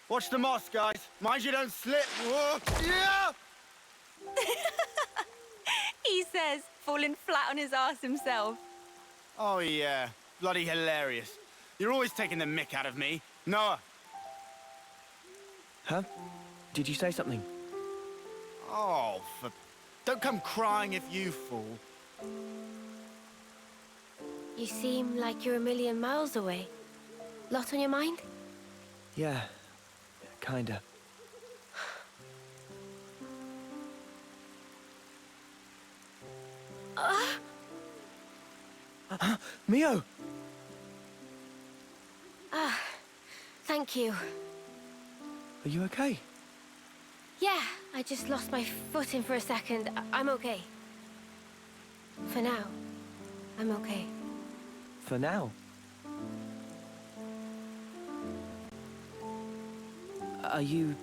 Watch the moss, guys. Mind you don't slip. Whoa. Yeah! He says, falling flat on his ass himself. Oh, yeah. Bloody hilarious. You're always taking the mick out of me. Noah. Huh? Did you say something? Oh, don't come crying if you fall. You seem like you're a million miles away. Lot on your mind? Yeah, kinda. Mio! Thank you. Are you okay? Yeah, I just lost my footing for a second. I'm okay. For now, I'm okay. For now? Are you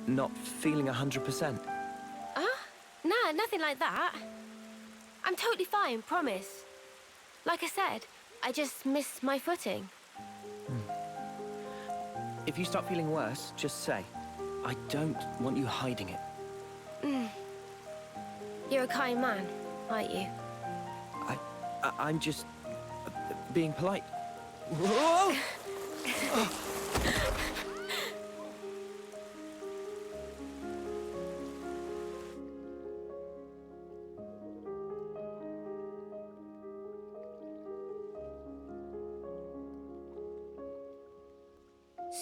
not feeling 100%? Nah, nothing like that. I'm totally fine, promise. Like I said, I just missed my footing. If you start feeling worse, just say. I don't want you hiding it. You're a kind man, aren't you? I'm just being polite. Whoa!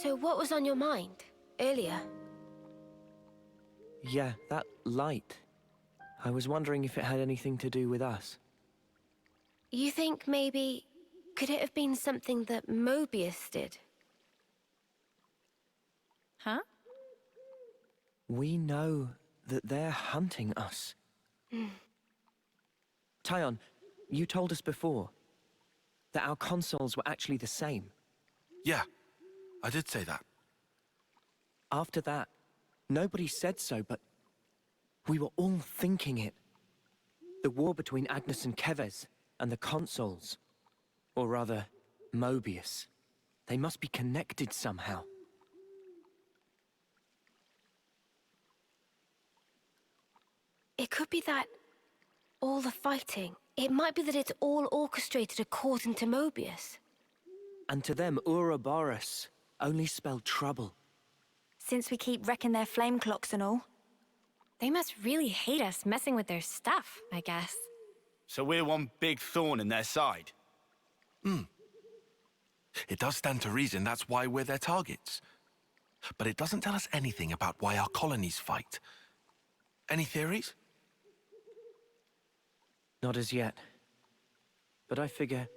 So what was on your mind earlier? Yeah, that light. I was wondering if it had anything to do with us. You think maybe... could it have been something that Mobius did? Huh? We know that they're hunting us. Tyon, you told us before that our consoles were actually the same. Yeah, I did say that. After that, nobody said so, but we were all thinking it. The war between Agnes and Keves and the consoles. Or rather, Mobius. They must be connected somehow. It could be that... all the fighting. It might be that it's all orchestrated according to Mobius. And to them, 𝙬𝙧 only spelled trouble. Since we keep wrecking their flame clocks and all. They must really hate us messing with their stuff, I guess. So we're one big thorn in their side. It does stand to reason that's why we're their targets. But it doesn't tell us anything about why our colonies fight. Any theories? Not as yet. But I figure,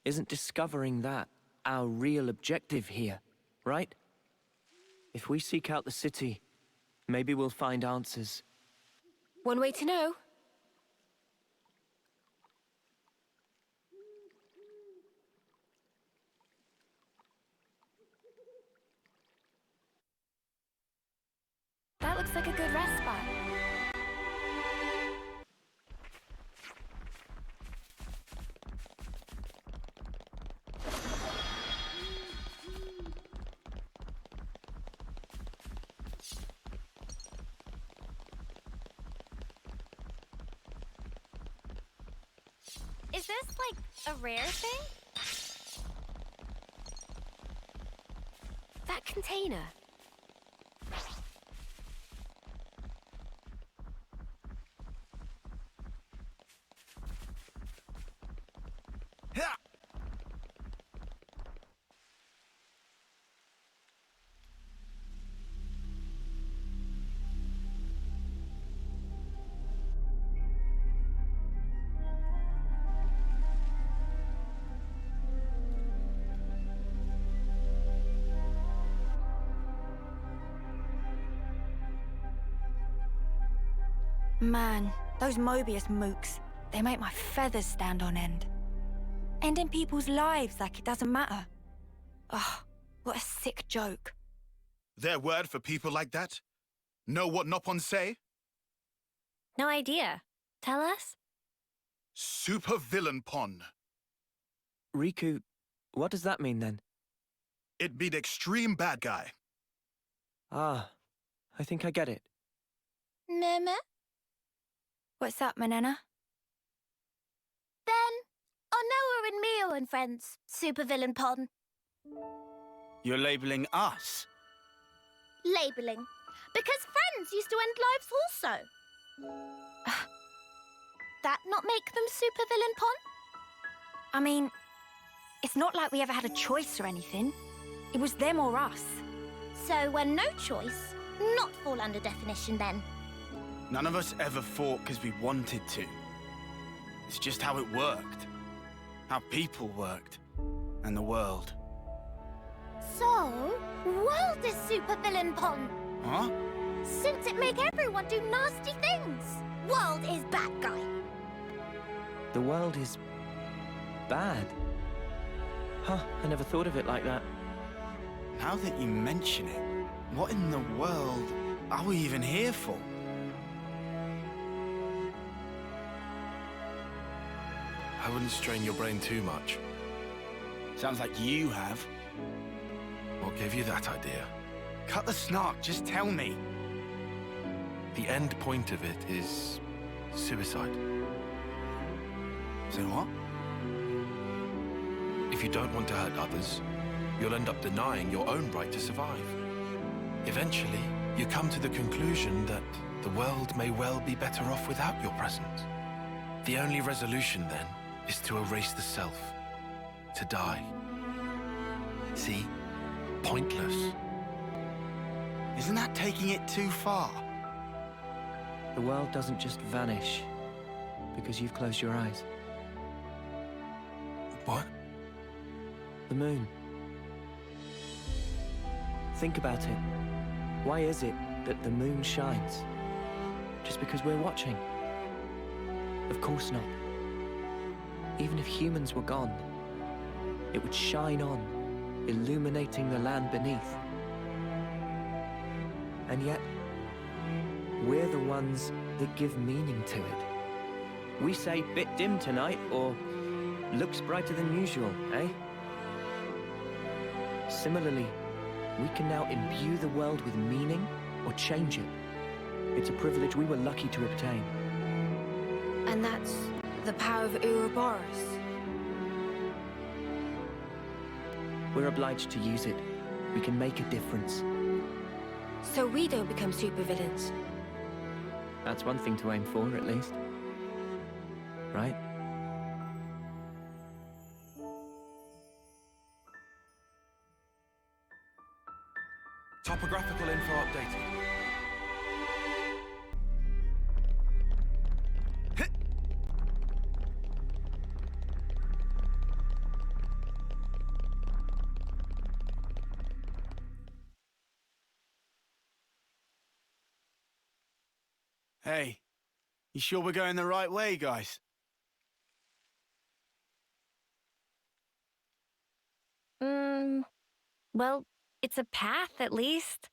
isn't discovering that our real objective here, right? If we seek out the city, maybe we'll find answers. One way to know. That looks like a good rest spot. Is this, like, a rare thing? That container. Man, those Mobius mooks, they make my feathers stand on end. Ending people's lives like it doesn't matter. Ugh, what a sick joke. Their word for people like that? Know what Nopon say? No idea. Tell us? Super villain pon. Riku, what does that mean then? It'd be the extreme bad guy. Ah, I think I get it. Meme? What's up, Manana? Then, are Noah and Mio and friends supervillain pon? You're labeling us? Labelling. Because friends used to end lives also. That not make them supervillain pon? I mean, it's not like we ever had a choice or anything. It was them or us. So when no choice, not fall under definition then. None of us ever fought because we wanted to. It's just how it worked. How people worked. And the world. So, world is supervillain pon. Huh? Since it make everyone do nasty things. World is bad guy. The world is bad. Huh, I never thought of it like that. Now that you mention it, what in the world are we even here for? I wouldn't strain your brain too much. Sounds like you have. What gave you that idea? Cut the snark, just tell me. The end point of it is suicide. So what? If you don't want to hurt others, you'll end up denying your own right to survive. Eventually, you come to the conclusion that the world may well be better off without your presence. The only resolution, then, is to erase the self, to die. See? Pointless. Isn't that taking it too far? The world doesn't just vanish because you've closed your eyes. What? The moon. Think about it. Why is it that the moon shines? Just because we're watching? Of course not. Even if humans were gone, it would shine on, illuminating the land beneath. And yet, we're the ones that give meaning to it. We say, bit dim tonight, or looks brighter than usual, eh? Similarly, we can now imbue the world with meaning or change it. It's a privilege we were lucky to obtain. And that's the power of 𝙬♧𝙧. We're obliged to use it. We can make a difference. So we don't become supervillains. That's one thing to aim for, at least. Right? Topographical info updated. Hey, you sure we're going the right way, guys? Well, it's a path, at least.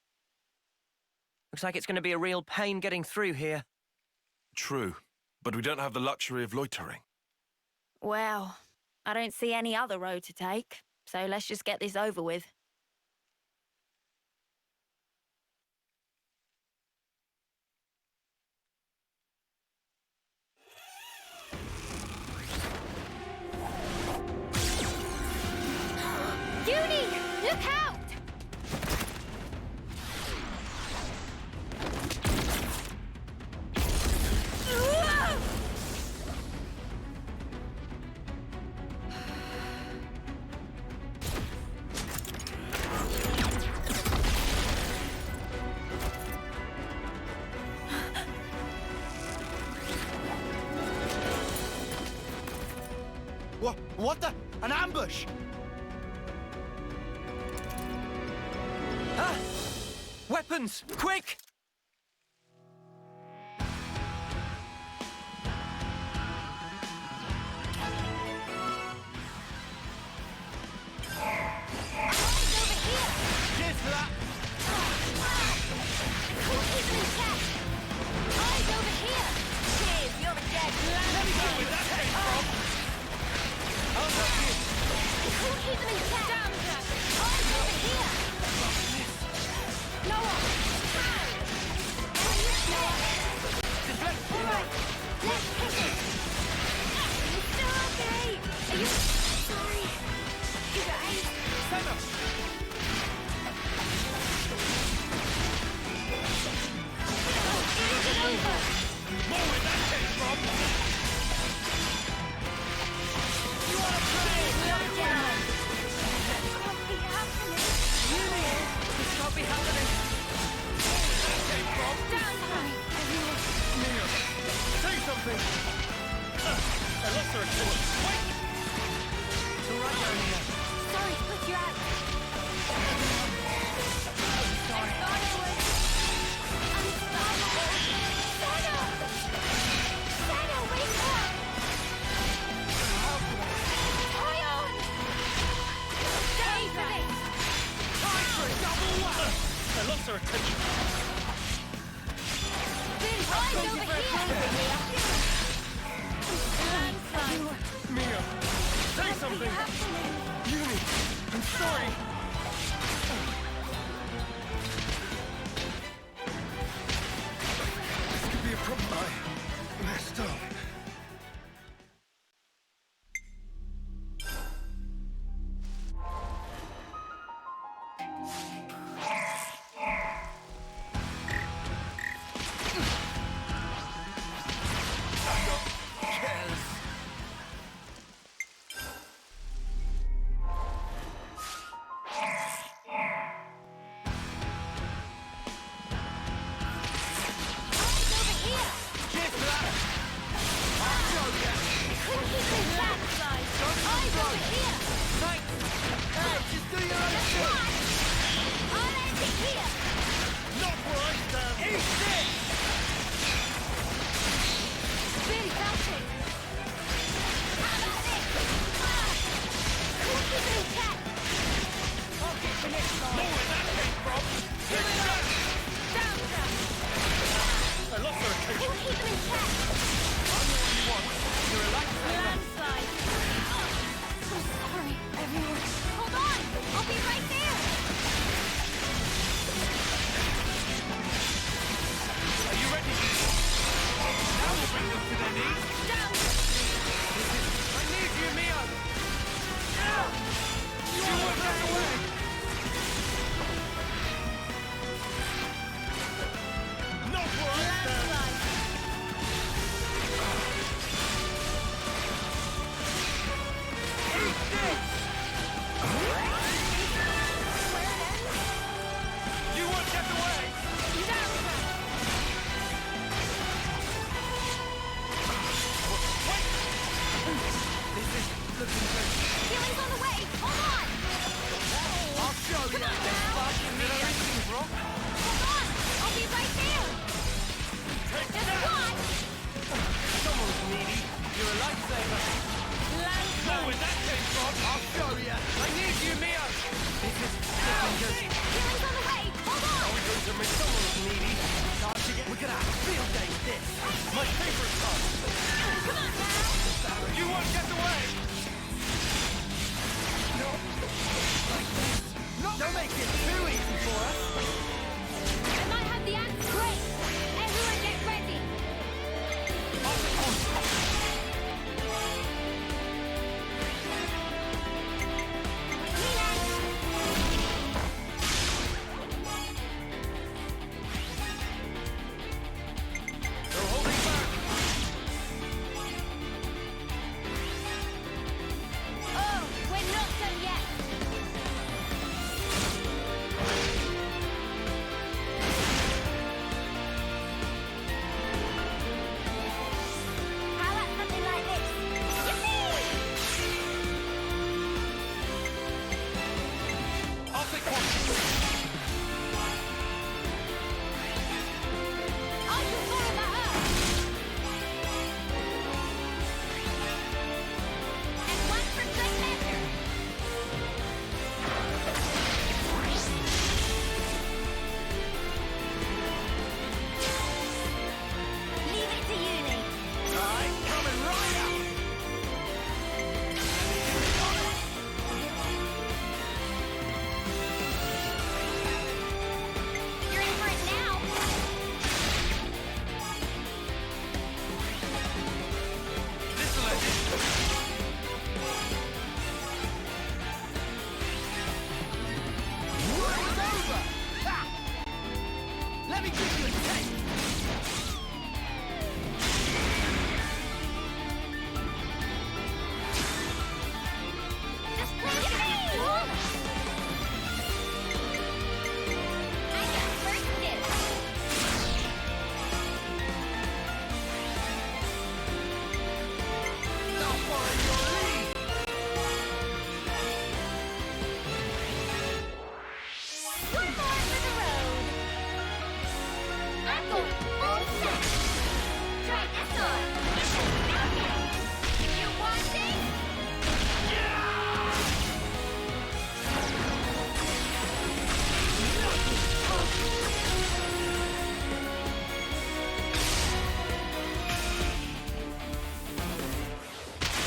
Looks like it's going to be a real pain getting through here. True, but we don't have the luxury of loitering. Well, I don't see any other road to take, so let's just get this over with. Uni, look out! What the? An ambush! Ah! Weapons! Quick! Cheers for that! Cool, keep them in check! Eyes over here! Cheers, you're a dead Cool, keep them in check! Damn that! Eyes over here! Let me give you a taste! Just play it out, fool! I got first dibs. Not following your lead! One more for the road. I'm going full set. Try this on. You want this?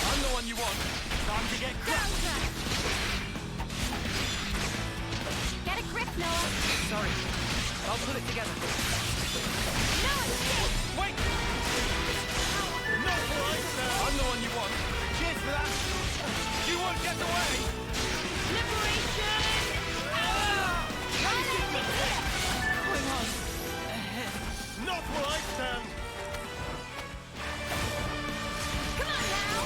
I'm the one you want. Time to get crushed. Get a grip, Noah. Sorry. I'll put it together. No escape. Wait! Not right, sir! I'm the one you want. Cheers for that! You won't get away! Liberation! Not right, Sam! Come on now!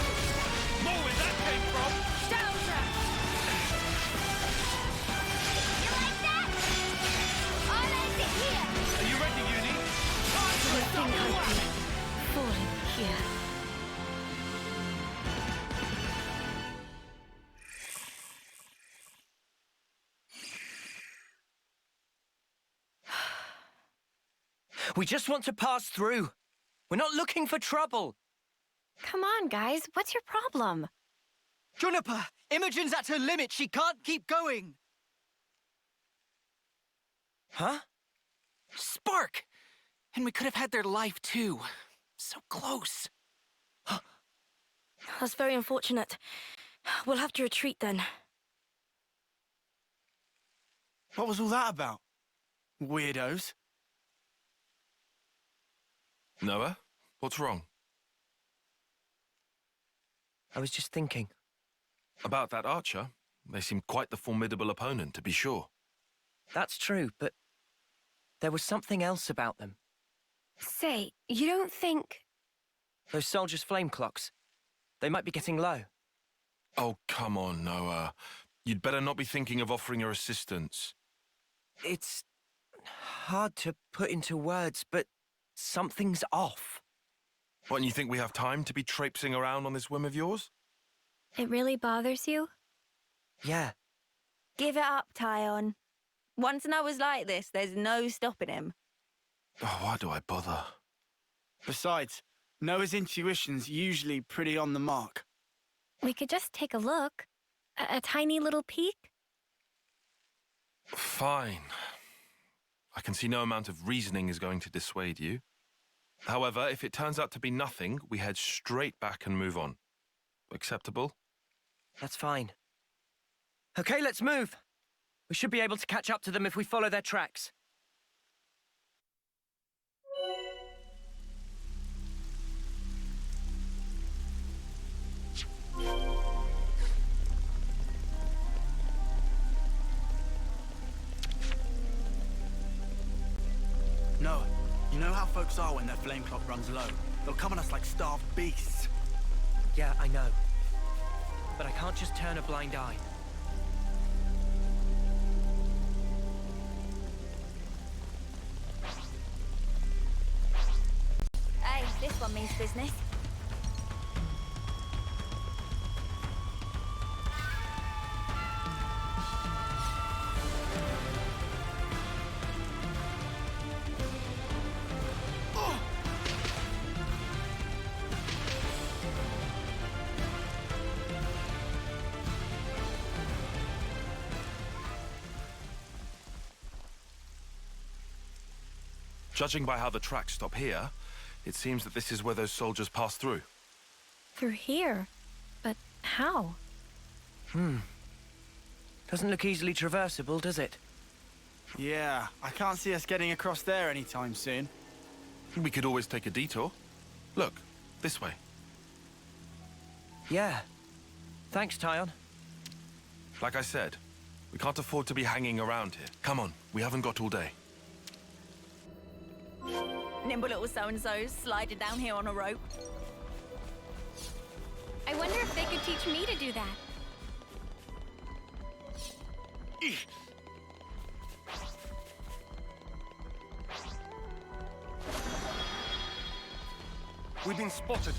More where that came from! Downra! You like that? All ends it here! Are you ready, Uni? Time to stop the whack! Falling here. We just want to pass through. We're not looking for trouble. Come on, guys. What's your problem? Juniper! Imogen's at her limit. She can't keep going. Huh? Spark! And we could have had their life, too. So close. That's very unfortunate. We'll have to retreat then. What was all that about? Weirdos. Noah, what's wrong? I was just thinking. About that archer? They seem quite the formidable opponent, to be sure. That's true, but there was something else about them. Say, you don't think... Those soldiers' flame clocks. They might be getting low. Oh, come on, Noah. You'd better not be thinking of offering your assistance. It's hard to put into words, but something's off. What, and you think we have time to be traipsing around on this whim of yours? It really bothers you? Yeah. Give it up, Tyon. Once Noah's like this, there's no stopping him. Oh, why do I bother? Besides, Noah's intuition's usually pretty on the mark. We could just take a look. A tiny little peek? Fine. I can see no amount of reasoning is going to dissuade you. However, if it turns out to be nothing, we head straight back and move on. Acceptable? That's fine. Okay, let's move. We should be able to catch up to them if we follow their tracks. Noah, you know how folks are when their flame clock runs low? They'll come on us like starved beasts. Yeah, I know. But I can't just turn a blind eye. Hey, this one means business. Judging by how the tracks stop here, it seems that this is where those soldiers passed through. Through here? But how? Doesn't look easily traversable, does it? Yeah, I can't see us getting across there anytime soon. We could always take a detour. Look, this way. Yeah. Thanks, Tyon. Like I said, we can't afford to be hanging around here. Come on, we haven't got all day. Nimble little so-and-so sliding down here on a rope. I wonder if they could teach me to do that. We've been spotted.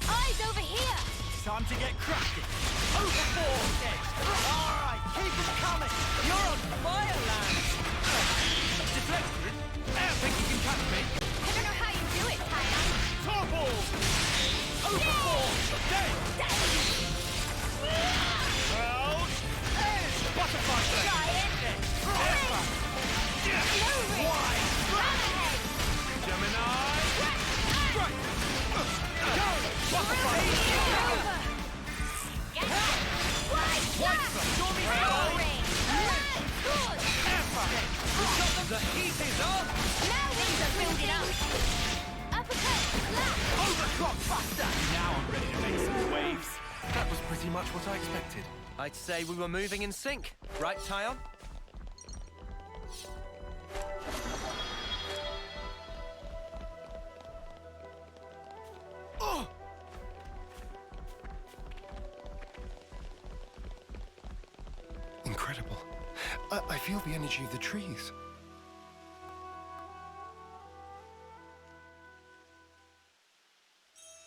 Eyes over here! Time to get cracking. Overboard! All right, keep them coming. You're on fire, lad. Deflected. Think you can catch me? I don't know how you do it, Kyle. Topple! Overboard! Dead! Well, edge! Butterfly blade! Giant! Why? Hammerhead! Gemini! Right! Go! Butterfly! Stormy ring! Good! The heat is on! Now wings are building up! Uppercut! Slap! Overclock faster! Now I'm ready to make some waves. That was pretty much what I expected. I'd say we were moving in sync. Right, Tyon? Oh! Incredible. I feel the energy of the trees.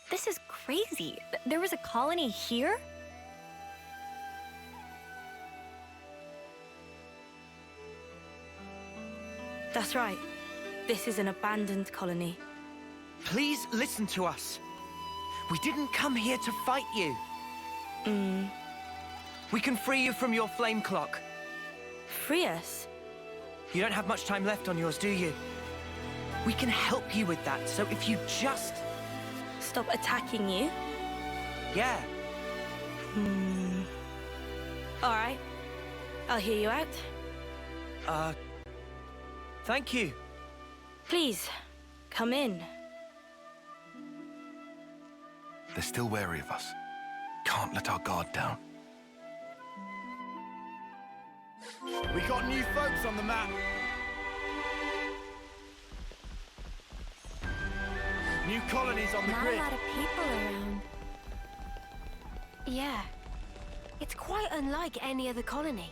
This is crazy. There was a colony here? That's right. This is an abandoned colony. Please listen to us. We didn't come here to fight you. We can free you from your flame clock. Free us? You don't have much time left on yours, do you? We can help you with that, so if you just... Stop attacking you? Yeah. All right. I'll hear you out. Thank you. Please, come in. They're still wary of us. Can't let our guard down. We got new folks on the map. New colonies on the Not grid. a lot of people around. Yeah. It's quite unlike any other colony.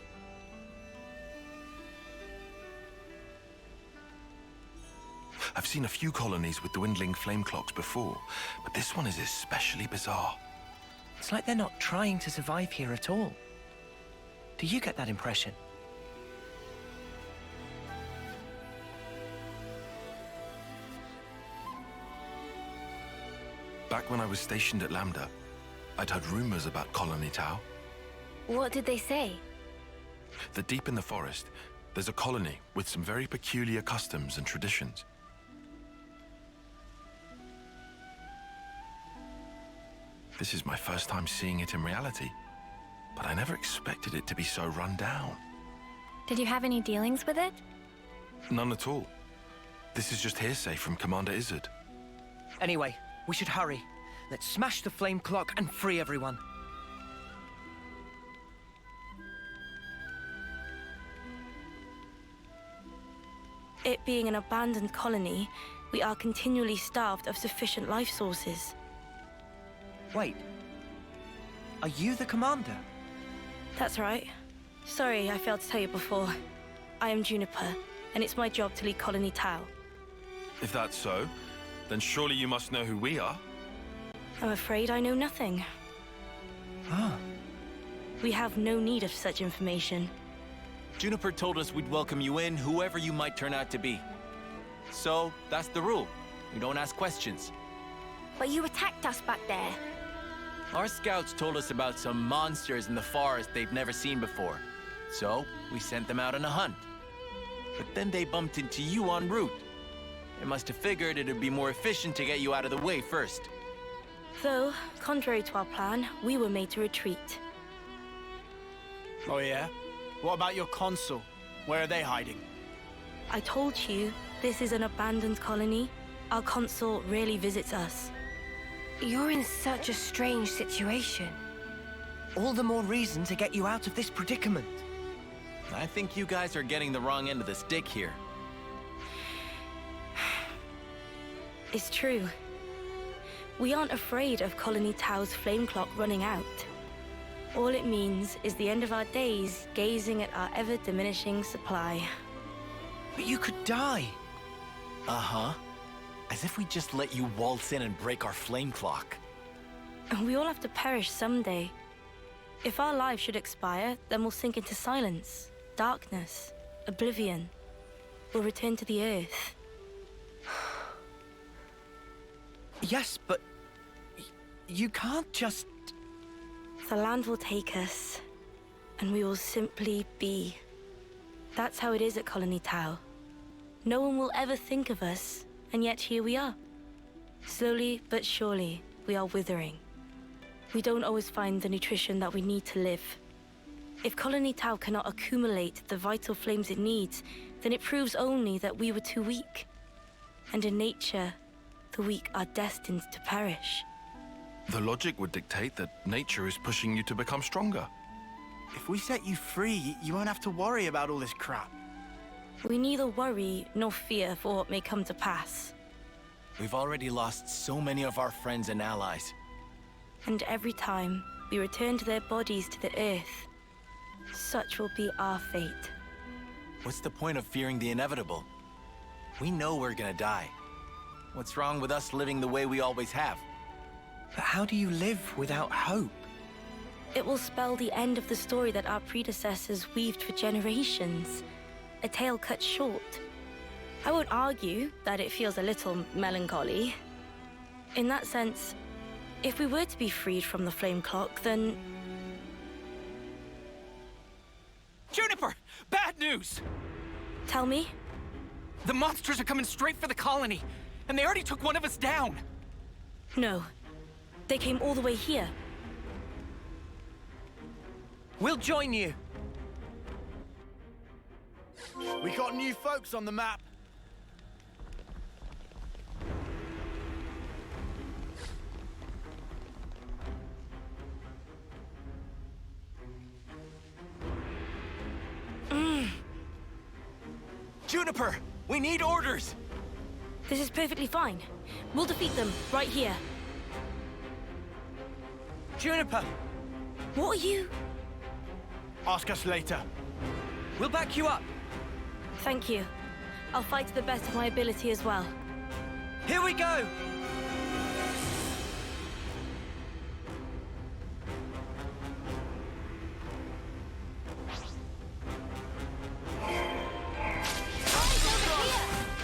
I've seen a few colonies with dwindling flame clocks before, but this one is especially bizarre. It's like they're not trying to survive here at all. Do you get that impression? Back when I was stationed at Lambda, I'd heard rumors about Colony Tau. What did they say? That deep in the forest, there's a colony with some very peculiar customs and traditions. This is my first time seeing it in reality, but I never expected it to be so run down. Did you have any dealings with it? None at all. This is just hearsay from Commander 𝙬🧐. Anyway, we should hurry. Let's smash the flame clock and free everyone. It being an abandoned colony, we are continually starved of sufficient life sources. Wait. Are you the commander? That's right. Sorry, I failed to tell you before. I am Juniper, and it's my job to lead Colony Tau. If that's so, then surely you must know who we are. I'm afraid I know nothing. Ah. We have no need of such information. Juniper told us we'd welcome you in, whoever you might turn out to be. So, that's the rule. We don't ask questions. But you attacked us back there. Our scouts told us about some monsters in the forest they've never seen before. So, we sent them out on a hunt. But then they bumped into you en route. They must have figured it'd be more efficient to get you out of the way first. Though, contrary to our plan, we were made to retreat. Oh yeah? What about your consul? Where are they hiding? I told you, this is an abandoned colony. Our consul rarely visits us. You're in such a strange situation. All the more reason to get you out of this predicament. I think you guys are getting the wrong end of the stick here. It's true. We aren't afraid of Colony Tao's flame clock running out. All it means is the end of our days gazing at our ever-diminishing supply. But you could die. Uh-huh. As if we just let you waltz in and break our flame clock. And we all have to perish someday. If our lives should expire, then we'll sink into silence, darkness, oblivion. We'll return to the earth. Yes, but you can't just... The land will take us, and we will simply be. That's how it is at Colony Tau. No one will ever think of us, and yet here we are. Slowly but surely, we are withering. We don't always find the nutrition that we need to live. If Colony Tau cannot accumulate the vital flames it needs, then it proves only that we were too weak. And in nature, the weak are destined to perish. The logic would dictate that nature is pushing you to become stronger. If we set you free, you won't have to worry about all this crap. We neither worry nor fear for what may come to pass. We've already lost so many of our friends and allies. And every time we return to their bodies to the earth, such will be our fate. What's the point of fearing the inevitable? We know we're gonna die. What's wrong with us living the way we always have? But how do you live without hope? It will spell the end of the story that our predecessors weaved for generations. A tale cut short. I won't argue that it feels a little melancholy. In that sense, if we were to be freed from the flame clock, then... Juniper! Bad news! Tell me? The monsters are coming straight for the colony, and they already took one of us down. No. They came all the way here. We'll join you. We got new folks on the map. Juniper! We need orders! This is perfectly fine. We'll defeat them right here. Juniper! What are you? Ask us later. We'll back you up. Thank you. I'll fight to the best of my ability as well. Here we go!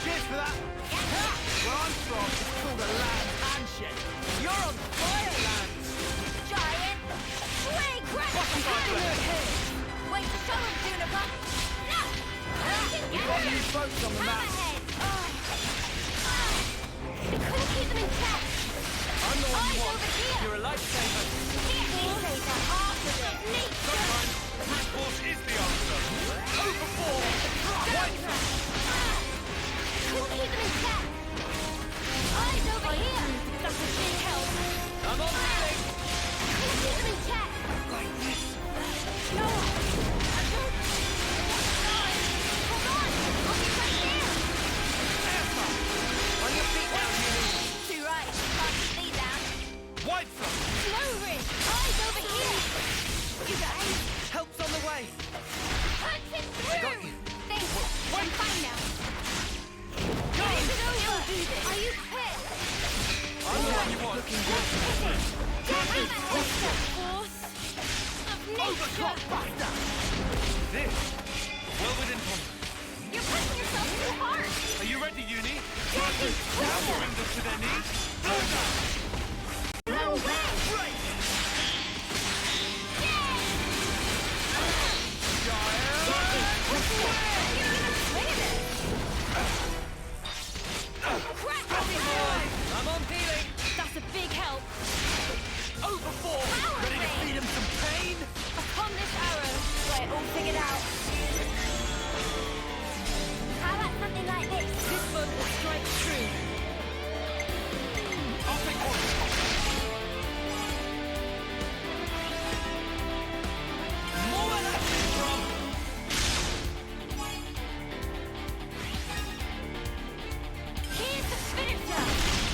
Cheers for that. Where I'm from, it's called a land handshake. You're on fire, lads! Giant! Swing! Wait to show him, Juniper! No! We got new folks on the map. We couldn't keep them in check! I'm the one you Eyes want. over here! You're a lifesaver. Sometimes brute force is the answer. Overboard! Couldn't keep them in check! Eyes over here! That's a big help. I'm on healing. Couldn't keep them in check! Like this. No! Hold on! I'll be right there! On your feet now, Julie. Too right. Can't keep me down. Wide front! Slow ridge! Eyes over here! You guys! Help's on the way. Punch him through! got you. Thanks. I'm fine now. Is it over? Are you quit? I'm the one you want. Force of nature! This, well within combat. You're pushing yourself too hard! Are you ready, Uni? Jackie, Surrender to their needs? no way! Right! I'm on healing. That's a big help. Overboard. Ready to feed him some pain? Upon this arrow, got it all figured out. How about something like this? This boat will strike true. I'll take point. More where that came from. Here's the finisher!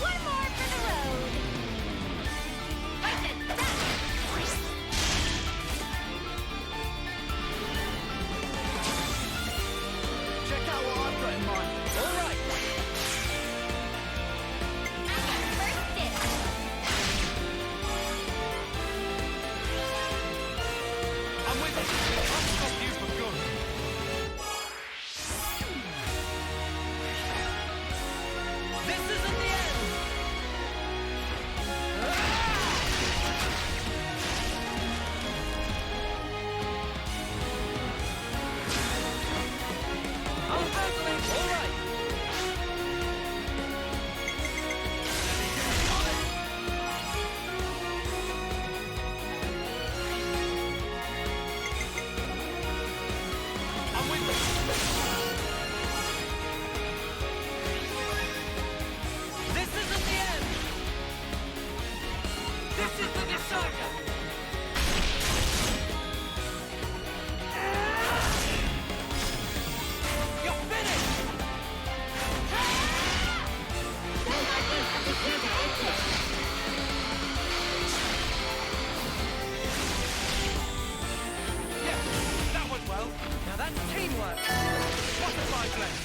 One more for the road. Check out what I've got in mind. All right. I'm with you. I'll stop you for good. This isn't the end. I'm handling. All right. I'm with you. This isn't the end. This is the decider. You're finished. Yeah, that went well. Now that's teamwork. Butterfly blend.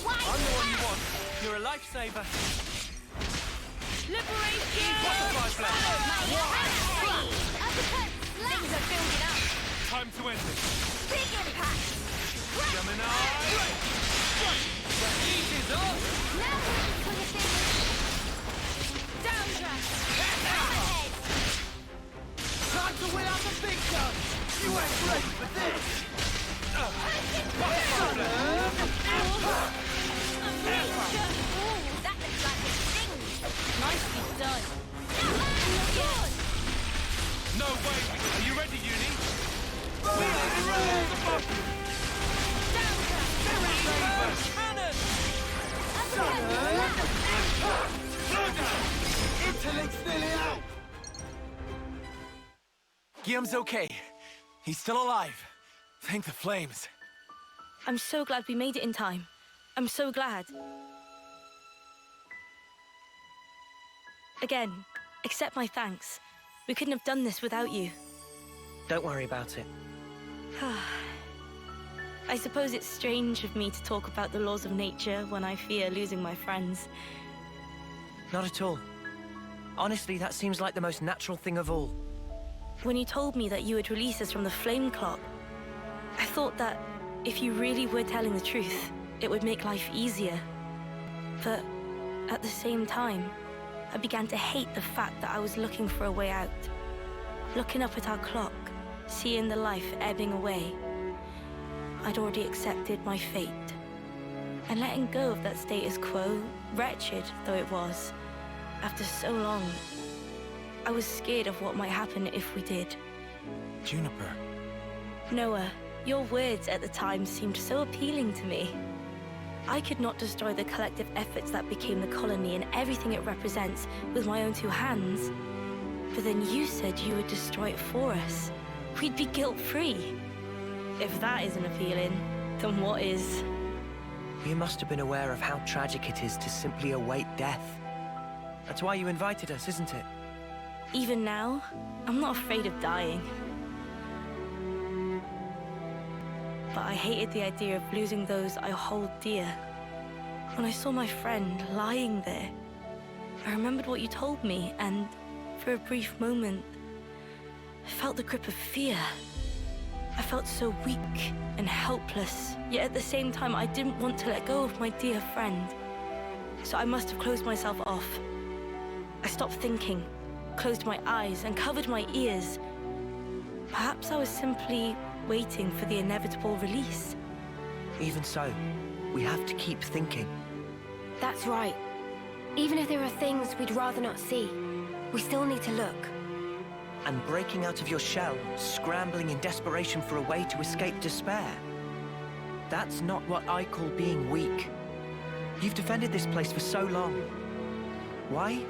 I'm the one you want. You're a lifesaver. Liberation! Butterfly blend. Uppercut! Things are building up. Time to end it. Big impact! Gemini. The heat is on. Now for the thing. Downdraft! Ahead! Time to win out the big guns. You ain't ready for this. Butterfly blend. Ooh, that looks like a sting. Nicely done. Good. No way. Are you ready, Uni? We are the rules above you. Downdraft! Cannon. Slow down. Interlink's nearly out. Guillaume's okay. He's still alive. Thank the flames. I'm so glad we made it in time. I'm so glad. Again, accept my thanks. We couldn't have done this without you. Don't worry about it. I suppose it's strange of me to talk about the laws of nature when I fear losing my friends. Not at all. Honestly, that seems like the most natural thing of all. When you told me that you would release us from the flame clock, I thought that if you really were telling the truth, it would make life easier. But at the same time, I began to hate the fact that I was looking for a way out. Looking up at our clock, seeing the life ebbing away, I'd already accepted my fate. And letting go of that status quo, wretched though it was, after so long, I was scared of what might happen if we did. Juniper. Noah, your words at the time seemed so appealing to me. I could not destroy the collective efforts that became the colony and everything it represents with my own two hands. But then you said you would destroy it for us. We'd be guilt-free. If that isn't appealing, then what is? You must have been aware of how tragic it is to simply await death. That's why you invited us, isn't it? Even now, I'm not afraid of dying. But I hated the idea of losing those I hold dear. When I saw my friend lying there, I remembered what you told me, and for a brief moment, I felt the grip of fear. I felt so weak and helpless, yet at the same time, I didn't want to let go of my dear friend. So I must have closed myself off. I stopped thinking, closed my eyes, and covered my ears. Perhaps I was simply waiting for the inevitable release. Even so, we have to keep thinking. That's right. Even if there are things we'd rather not see, we still need to look. And breaking out of your shell, scrambling in desperation for a way to escape despair. That's not what I call being weak. You've defended this place for so long. Why?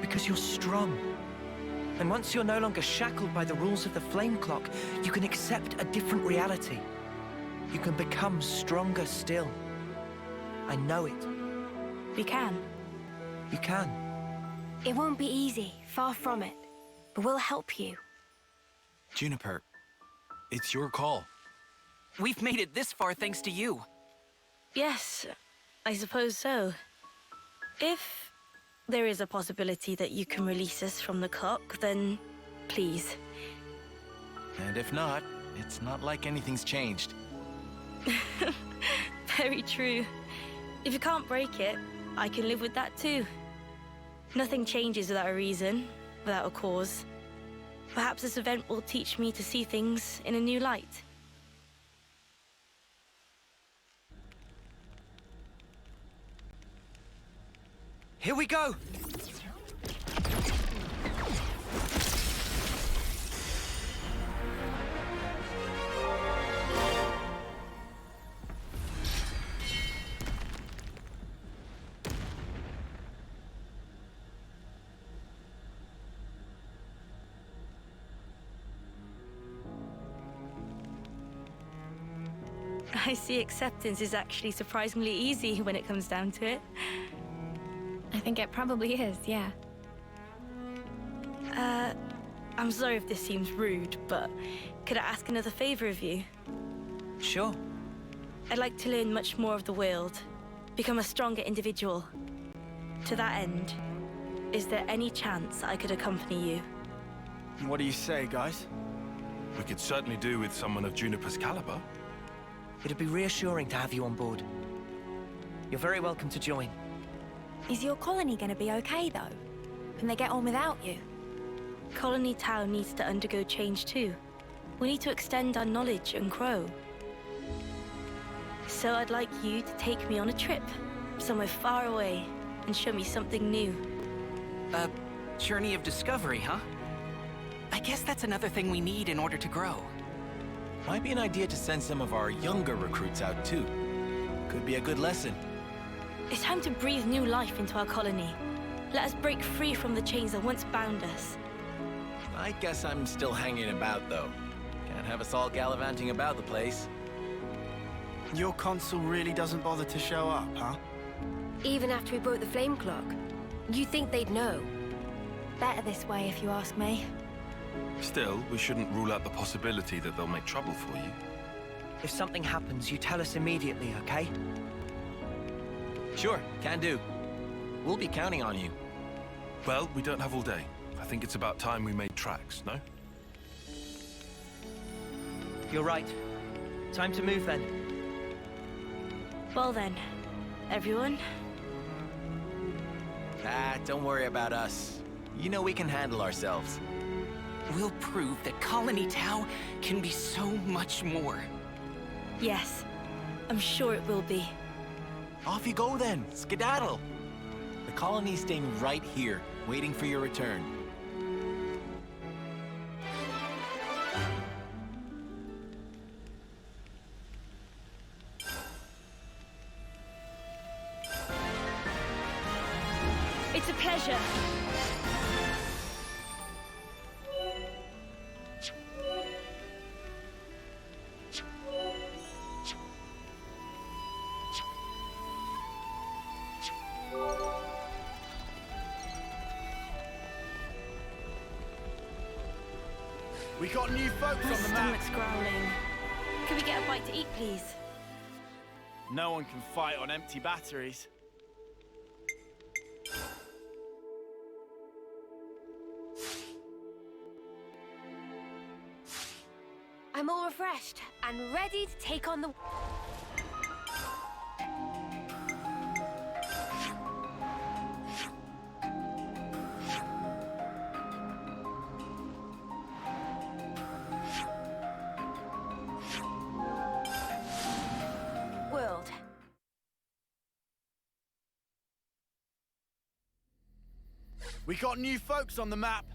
Because you're strong. And once you're no longer shackled by the rules of the flame clock, you can accept a different reality. You can become stronger still. I know it. We can. You can. It won't be easy, far from it. But we'll help you. Juniper, it's your call. We've made it this far thanks to you. Yes, I suppose so. If there is a possibility that you can release us from the clock, then please. And if not, it's not like anything's changed. Very true. If you can't break it, I can live with that too. Nothing changes without a reason, without a cause. Perhaps this event will teach me to see things in a new light. Here we go! I see acceptance is actually surprisingly easy when it comes down to it. I think it probably is, yeah. I'm sorry if this seems rude, but could I ask another favor of you? Sure. I'd like to learn much more of the world, become a stronger individual. To that end, is there any chance I could accompany you? What do you say, guys? We could certainly do with someone of Juniper's caliber. It'd be reassuring to have you on board. You're very welcome to join. Is your colony gonna be okay, though? Can they get on without you? Colony 𝙬 needs to undergo change too. We need to extend our knowledge and grow. So I'd like you to take me on a trip, somewhere far away, and show me something new. A journey of discovery, huh? I guess that's another thing we need in order to grow. Might be an idea to send some of our younger recruits out too. Could be a good lesson. It's time to breathe new life into our colony. Let us break free from the chains that once bound us. I guess I'm still hanging about, though. Can't have us all gallivanting about the place. Your consul really doesn't bother to show up, huh? Even after we broke the flame clock, you think they'd know? Better this way, if you ask me. Still, we shouldn't rule out the possibility that they'll make trouble for you. If something happens, you tell us immediately, okay? Sure, can do. We'll be counting on you. Well, we don't have all day. I think it's about time we made tracks, no? You're right. Time to move then. Well then, everyone. Don't worry about us. You know we can handle ourselves. We'll prove that Colony 𝙬 can be so much more. Yes, I'm sure it will be. Off you go then, skedaddle. The colony's staying right here, waiting for your return. It's a pleasure. We got new folks My on the map. stomach's growling. Can we get a bite to eat, please? No one can fight on empty batteries. I'm all refreshed and ready to take on the... world. We got new folks on the map.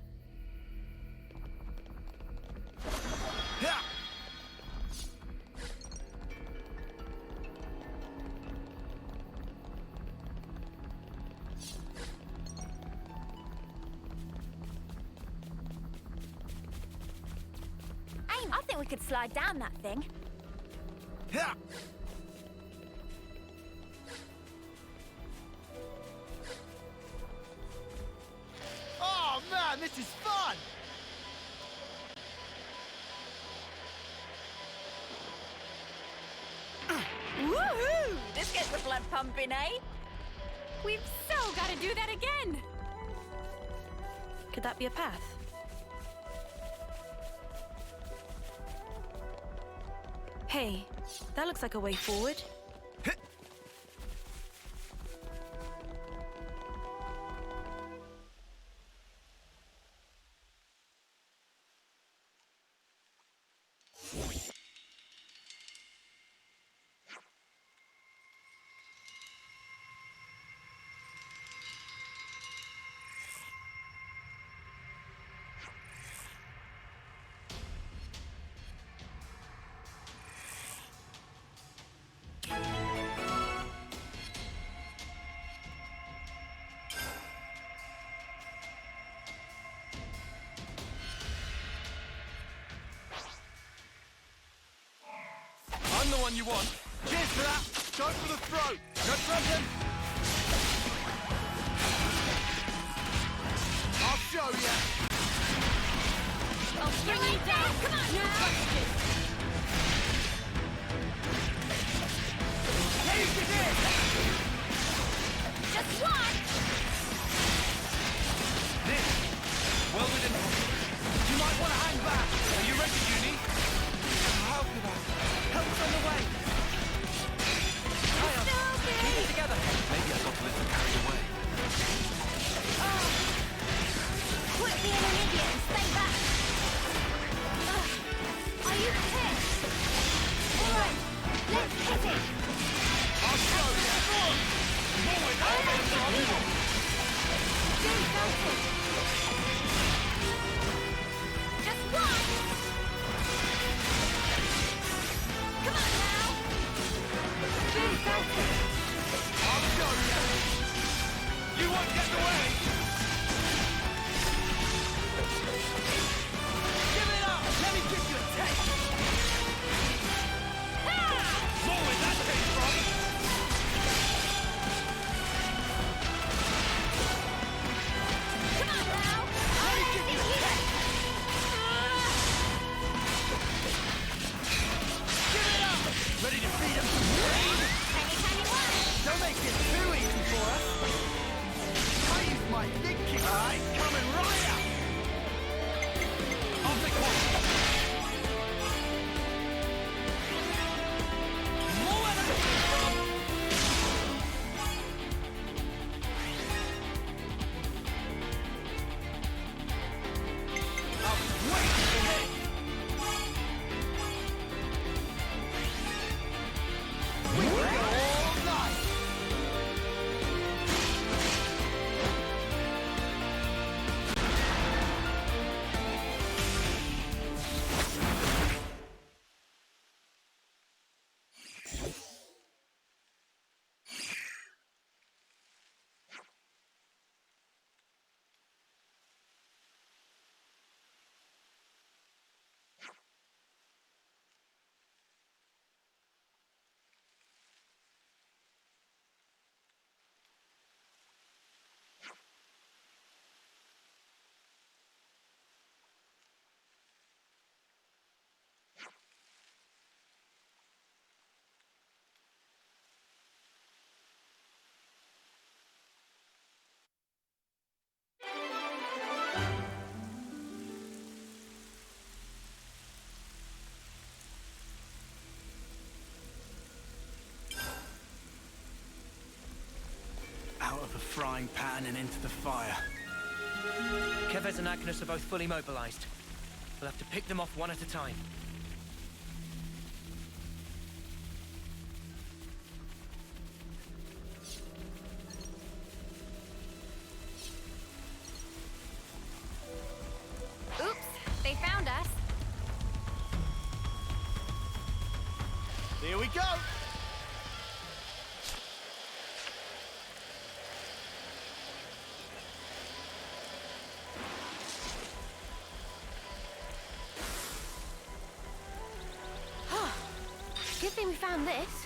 Yeah. I think we could slide down that thing. Ha! Oh man, this is fun! Woohoo! This gets the blood pumping, eh? We've so got to do that again! Could that be a path? Hey, that looks like a way forward. I'm the one you want. Cheers for that. Go for the throat. No problem. I'll show you. I'll bring you down! Come on, no question! Take it in. Just one! This. Well within. You might want to hang back. Are you ready, Uni? How could I? Help's on the way. Keep it together. Maybe I got a little carried away. Quit being an idiot and stay back! Are you pissed? Alright, let's hit it! I'll show you. More with that. Do something! Just one! Come on now! Do something! I'll show you. You won't get away. Give it up. Let me give you a taste. More where that came from. Come on now! Let me give you a taste. Give it up. Ready to feed him some brain? Tiny one! Don't make it too easy for us. I use my thinking. Alright, coming right up. I'll take one. More where that came from. I was waiting for this. We could go all night. Out of the frying pan and into the fire. Keves and Agnus are both fully mobilized. We'll have to pick them off one at a time. Oops, they found us. Here we go. Good thing we found this.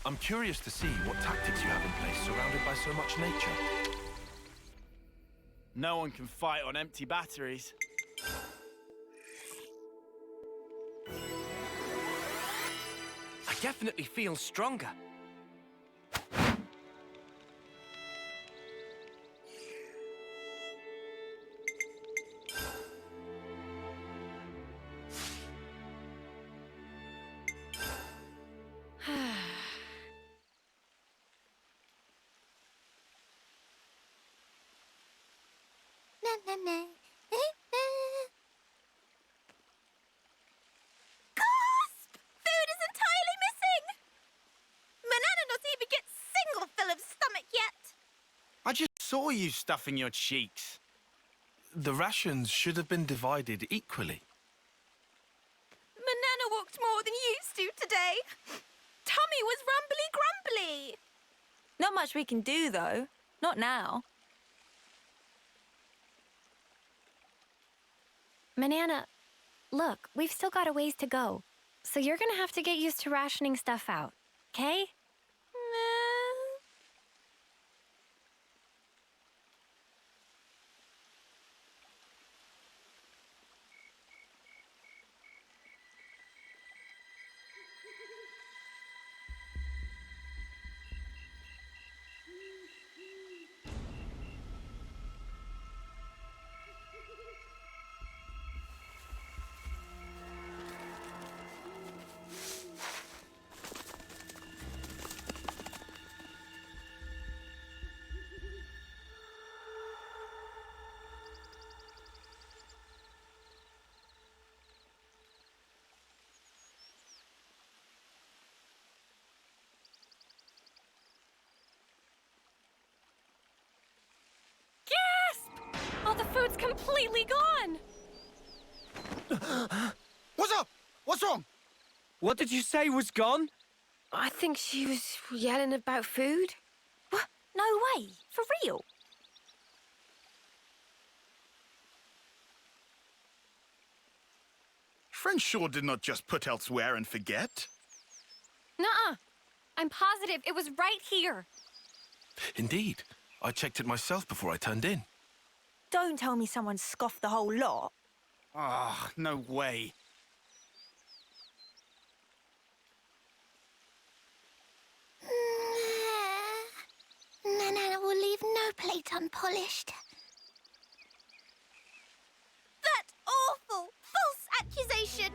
I'm curious to see what tactics you have in place surrounded by so much nature. No one can fight on empty batteries. I definitely feel stronger. Gasp! Food is entirely missing! Manana not even get single fill of stomach yet. I just saw you stuffing your cheeks. The rations should have been divided equally. Manana walked more than used to today. Tummy was rumbly-grumbly. Not much we can do, though. Not now. Manana, look, we've still got a ways to go. So you're gonna have to get used to rationing stuff out, okay? All the food's completely gone! What's up? What's wrong? What did you say was gone? I think she was yelling about food. What? No way. For real? Friend sure did not just put elsewhere and forget. Nuh-uh. I'm positive it was right here. Indeed. I checked it myself before I turned in. Don't tell me someone scoffed the whole lot. Ah, no way. Manana will leave no plate unpolished. That awful, false accusation!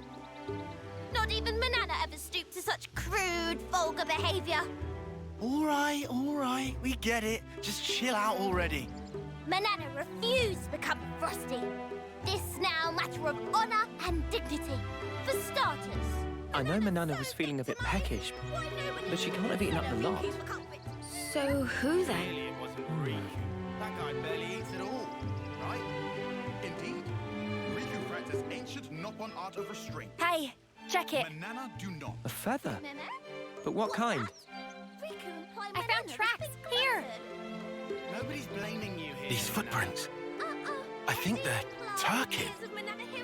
Not even Manana ever stooped to such crude, vulgar behavior. All right, we get it. Just chill out already. Manana refused to become Frosty. This now matter of honor and dignity. For starters, I know Manana was feeling a bit peckish, but she can't have eaten up the lot. So who then? Clearly it wasn't Riku. That guy barely eats at all, right? Indeed. Riku practiced ancient Noppon art of restraint. Hey, check it. Manana do not. A feather? But what kind? I found tracks here. Nobody's blaming you here. These footprints. I think they're Turkin.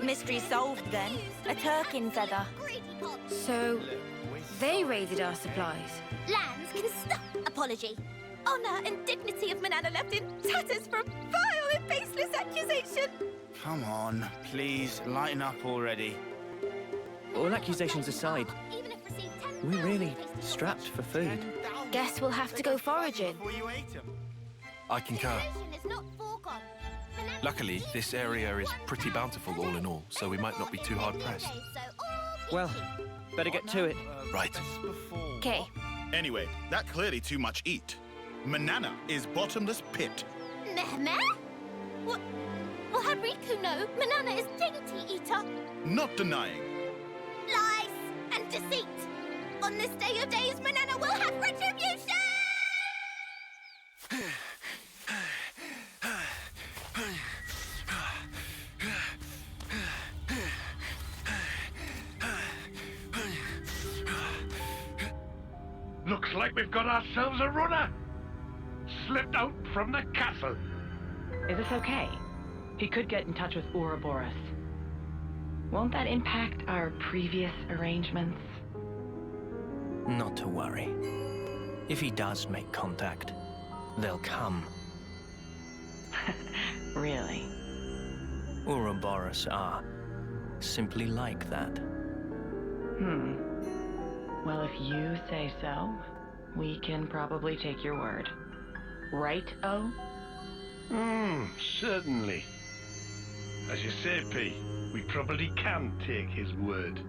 Mystery solved then. A Turkin feather. So, they raided our supplies. Lands can stop apology. Honor and dignity of Manana left in tatters for a vile and baseless accusation. Come on, please, lighten up already. All accusations aside, we're really strapped for food. Guess we'll have to go foraging. I concur. Luckily, this area is pretty bountiful all in all, so we might not be too hard pressed. Well, better get to it. Right. Okay. Anyway, that clearly too much eat. Manana is bottomless pit. Meh? What? Well, had Riku know Manana is dainty eater? Not denying. Lies and deceit. On this day of days, Manana will have retribution! Looks like we've got ourselves a runner. Slipped out from the castle. Is this okay? He could get in touch with Ouroboros. Won't that impact our previous arrangements? Not to worry. If he does make contact, they'll come. Really? Ouroboros are simply like that. Well, if you say so, we can probably take your word. Right, O? Certainly. As you say, P, we probably can take his word.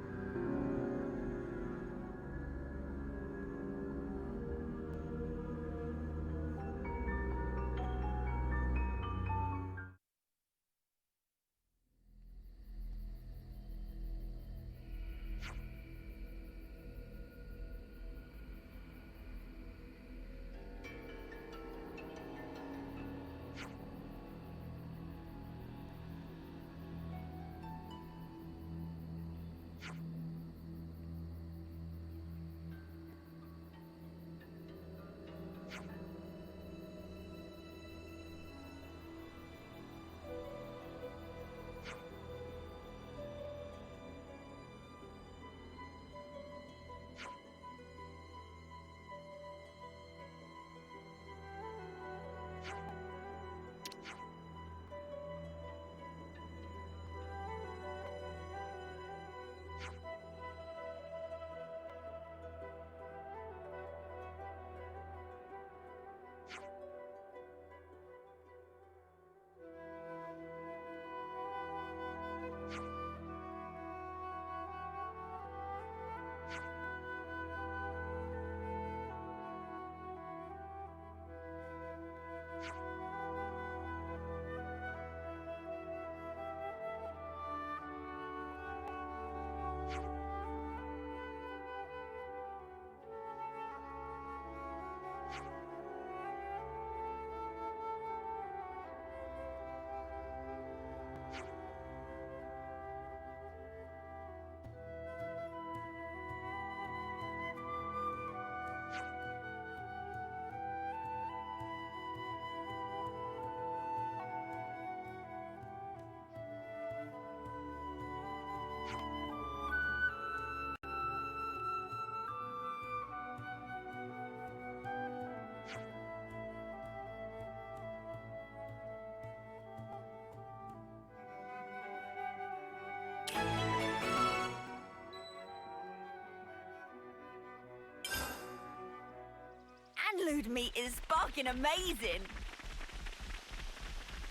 Seafood meat is sparking amazing.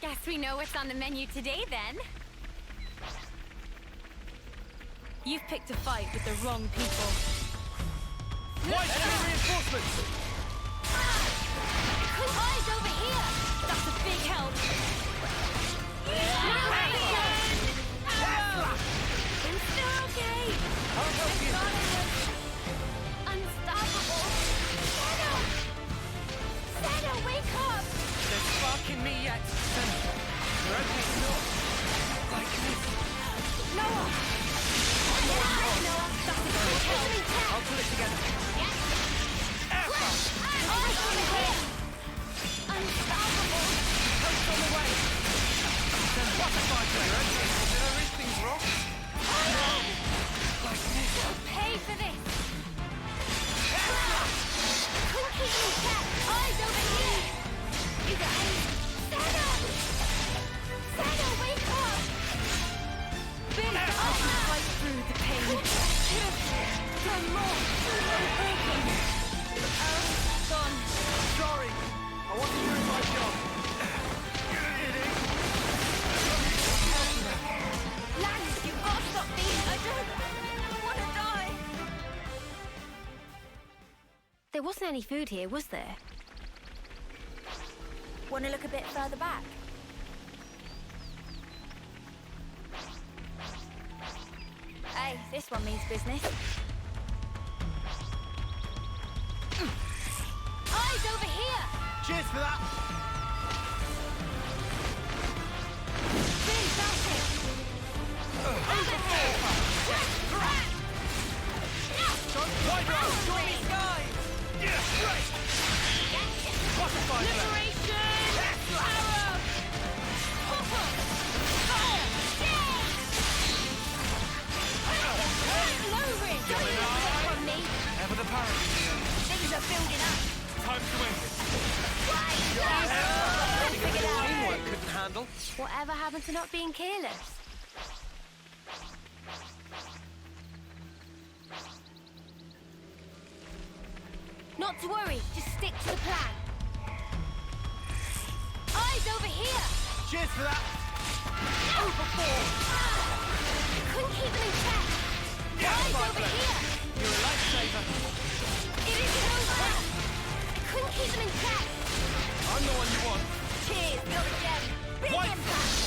Guess we know what's on the menu today, then. You've picked a fight with the wrong people. Enemy reinforcements! Eyes over here! That's a big help. I'm still okay. I'll help you. Unstoppable. Senna, wake up! They're sparking me yet. You're okay, not like this. Noah! Noah, that's a big help. I'll pull it together. Unstoppable! Help's on the way. Butterfly blade! Did I read things wrong? You'll pay for this! Couldn't keep me check! Eyes over here! You guys! Senna, wake up! Billy, I can fight through the pain. Could have done more. Oh, gone. Sorry. I wasn't doing my job. Lance, you've got to stop being... I don't want to die. There wasn't any food here, was there? Want to look a bit further back? Hey, this one means business. Eyes over here! Cheers for that. Billy, that's it! Overhead! Wide road! Stormy sky! Yeah, straight! Butterfly blade! Liberation! Arrow! Fire! Lowering! Don't you look up on me! Ever the parrot. Things are building up! Time to end it. Teamwork couldn't handle. Whatever happened to not being careless? Not to worry, just stick to the plan. Eyes over here! Cheers for that. Overboard. Couldn't keep them in check. Eyes over here! You're a lifesaver. It isn't over! I couldn't keep them in check. I'm the one you want. Cheers, build a gem. Big White impact!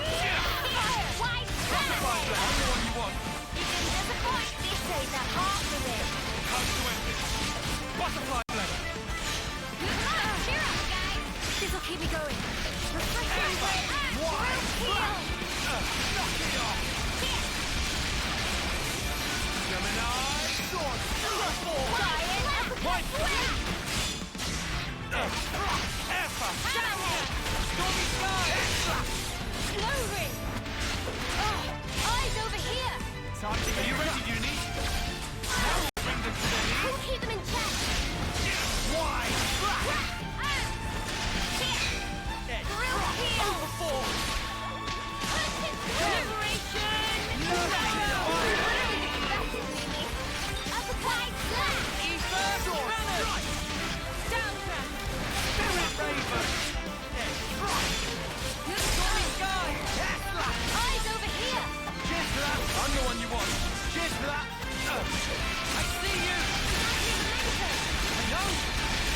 Fire! Wide Butterfly blade. I'm the one you want. You can disappoint. This ain't the half of it. Time to end it. Butterfly blade. Cheer up, guys! This'll keep me going. Refreshing way. Wide Heal! knock it off. Gemini sword. White blade. Airfast. Stormy sky. Slow ring! Eyes over here! Time to Are you ready, Uni? Bring them to their knees. We'll keep them in check! Why? Grill heel! Overboard. Liberation! Uppercut slap! Sword. Strike. Downdraft! Spirit Raven. Stormy sky. Eyes over here! Cheers for that. I'm the one you want. Cheers for that. I see you. I know.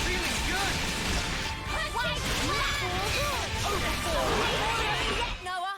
Feeling good. Wide slap! Overboard. Yet, Noah.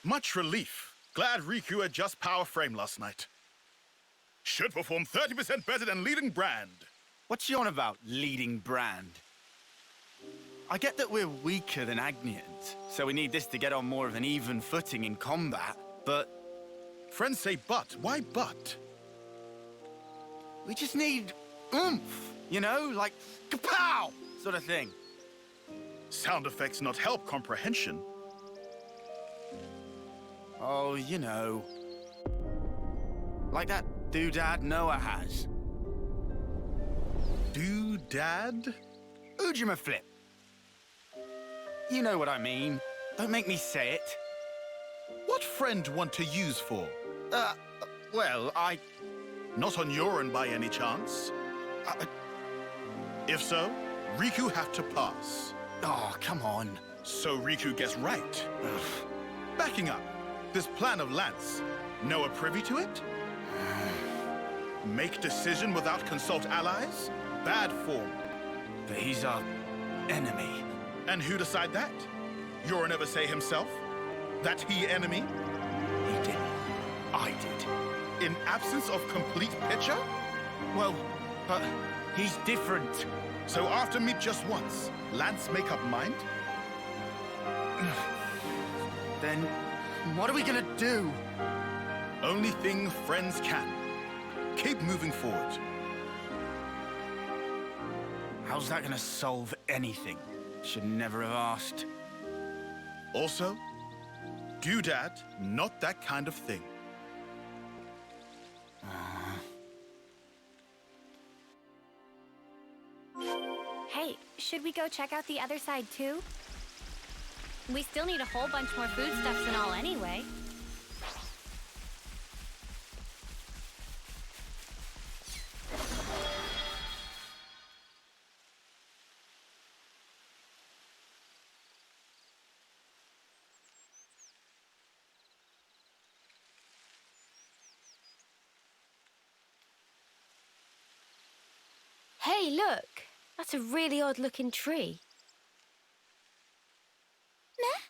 Much relief. Glad Riku adjust power frame last night. Should perform 30% better than leading brand. What's you on about, leading brand? I get that we're weaker than Agnians, so we need this to get on more of an even footing in combat, but... Friends say but. Why but? We just need oomph, you know? Like, kapow! Sort of thing. Sound effects not help comprehension. Oh, you know. Like that doodad Noah has. Doodad? Ujima flip. You know what I mean. Don't make me say it. What friend want to use for? Well, I... Not on your own by any chance? If so, Riku have to pass. Oh, come on. So Riku gets right. Backing up, this plan of Lance, Noah privy to it? Make decision without consult allies? Bad form. But he's our enemy. And who decide that? Yoru never say himself? That he enemy? He didn't. I in absence of complete picture? Well, but he's different. So after meet just once, Lance make up mind? Then what are we gonna do? Only thing friends can. Keep moving forward. How's that gonna solve anything? Should never have asked. Also, doodad, not that kind of thing. Hey, should we go check out the other side too? We still need a whole bunch more foodstuffs and all anyway. Hey, look! That's a really odd-looking tree. Meh?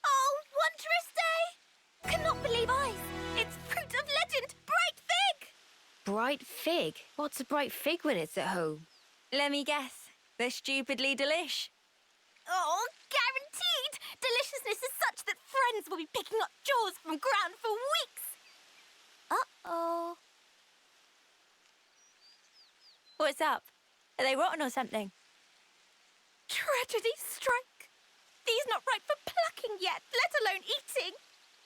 Oh, wondrous day! Cannot believe eyes! It's fruit of legend, bright fig! Bright fig? What's a bright fig when it's at home? Let me guess. They're stupidly delish. Oh, guaranteed! Deliciousness is such that friends will be picking up jaws from ground for weeks! Uh-oh. What's up? Are they rotten or something? Tragedy strike! These not ripe for plucking yet, let alone eating.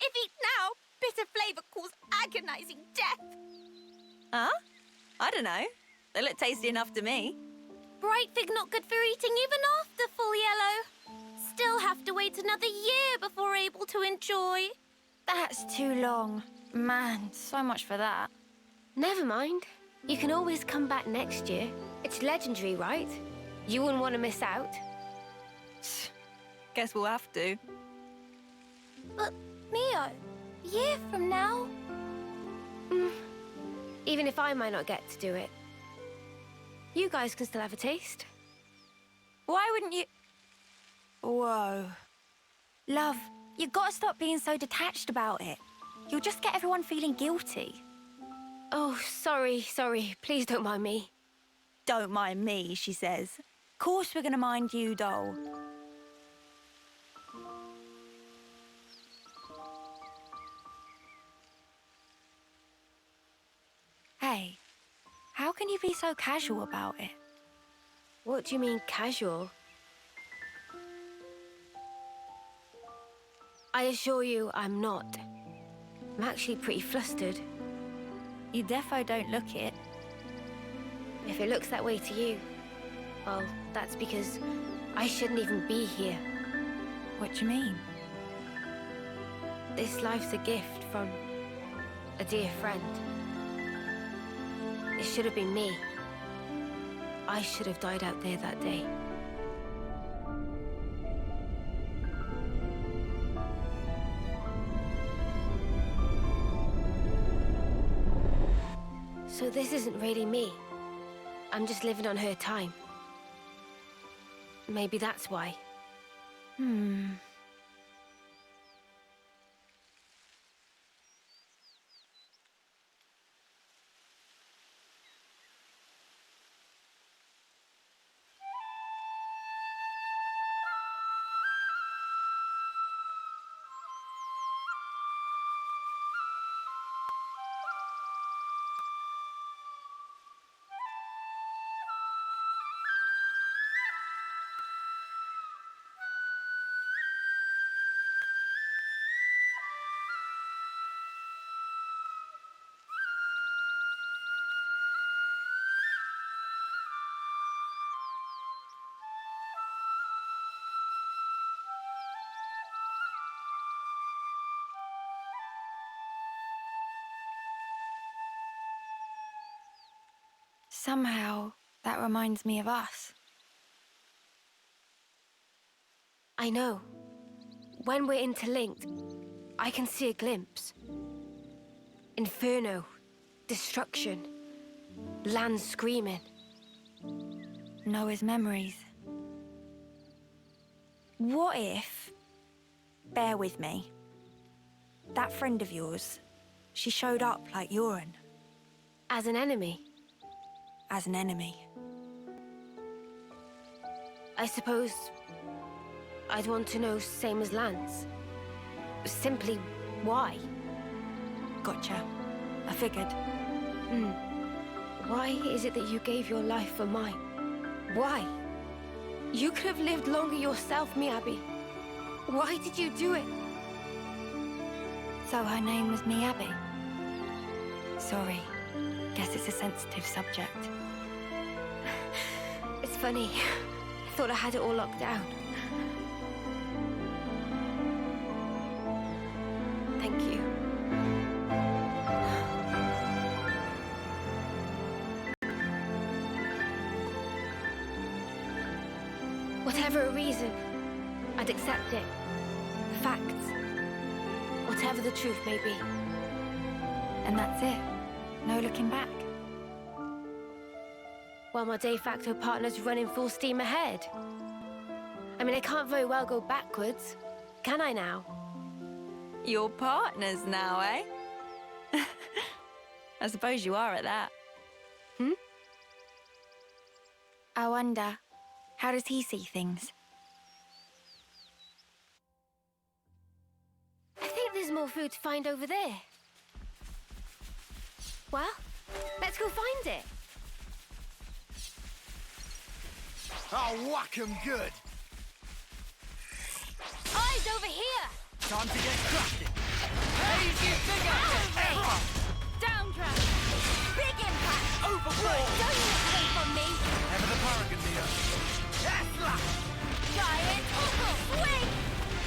If eat now, bitter flavour cause agonising death. Huh? I don't know. They look tasty enough to me. Bright fig not good for eating even after full yellow. Still have to wait another year before able to enjoy. That's too long. Man, so much for that. Never mind. You can always come back next year. It's legendary, right? You wouldn't want to miss out. Guess we'll have to. But, Mio, a year from now? Even if I might not get to do it. You guys can still have a taste. Why wouldn't you... Whoa. Love, you gotta stop being so detached about it. You'll just get everyone feeling guilty. Oh, sorry. Please don't mind me. Don't mind me, she says. Of course we're gonna mind you, doll. Hey, how can you be so casual about it? What do you mean, casual? I assure you, I'm not. I'm actually pretty flustered. You defo don't look it. If it looks that way to you, well, that's because I shouldn't even be here. What do you mean? This life's a gift from a dear friend. It should have been me. I should have died out there that day. So this isn't really me. I'm just living on her time. Maybe that's why. Somehow, that reminds me of us. I know. When we're interlinked, I can see a glimpse. Inferno, destruction, land screaming. Noah's memories. What if... Bear with me. That friend of yours, she showed up like Ďurin. As an enemy? As an enemy. I suppose I'd want to know same as Lance. Simply why? Gotcha. I figured. Why is it that you gave your life for mine? Why? You could have lived longer yourself, 𝙬𝙬. Why did you do it? So her name was 𝙬𝙬. Sorry. Guess it's a sensitive subject. It's funny. I thought I had it all locked down. Thank you. Whatever a reason, I'd accept it. Facts. Whatever the truth may be. And that's it? No looking back? Well, my de facto partner's running full steam ahead. I mean, I can't very well go backwards, can I now? Your partners now, eh? I suppose you are at that. I wonder, how does he see things? I think there's more food to find over there. Well, let's go find it. I'll whack 'em good. Eyes over here! Time to get cracking. Crazy figure! Downdraft! Big impact! Overboard! Don't you away from me! Never the paragon, Mia. Tesla! Giant Uncle Swing!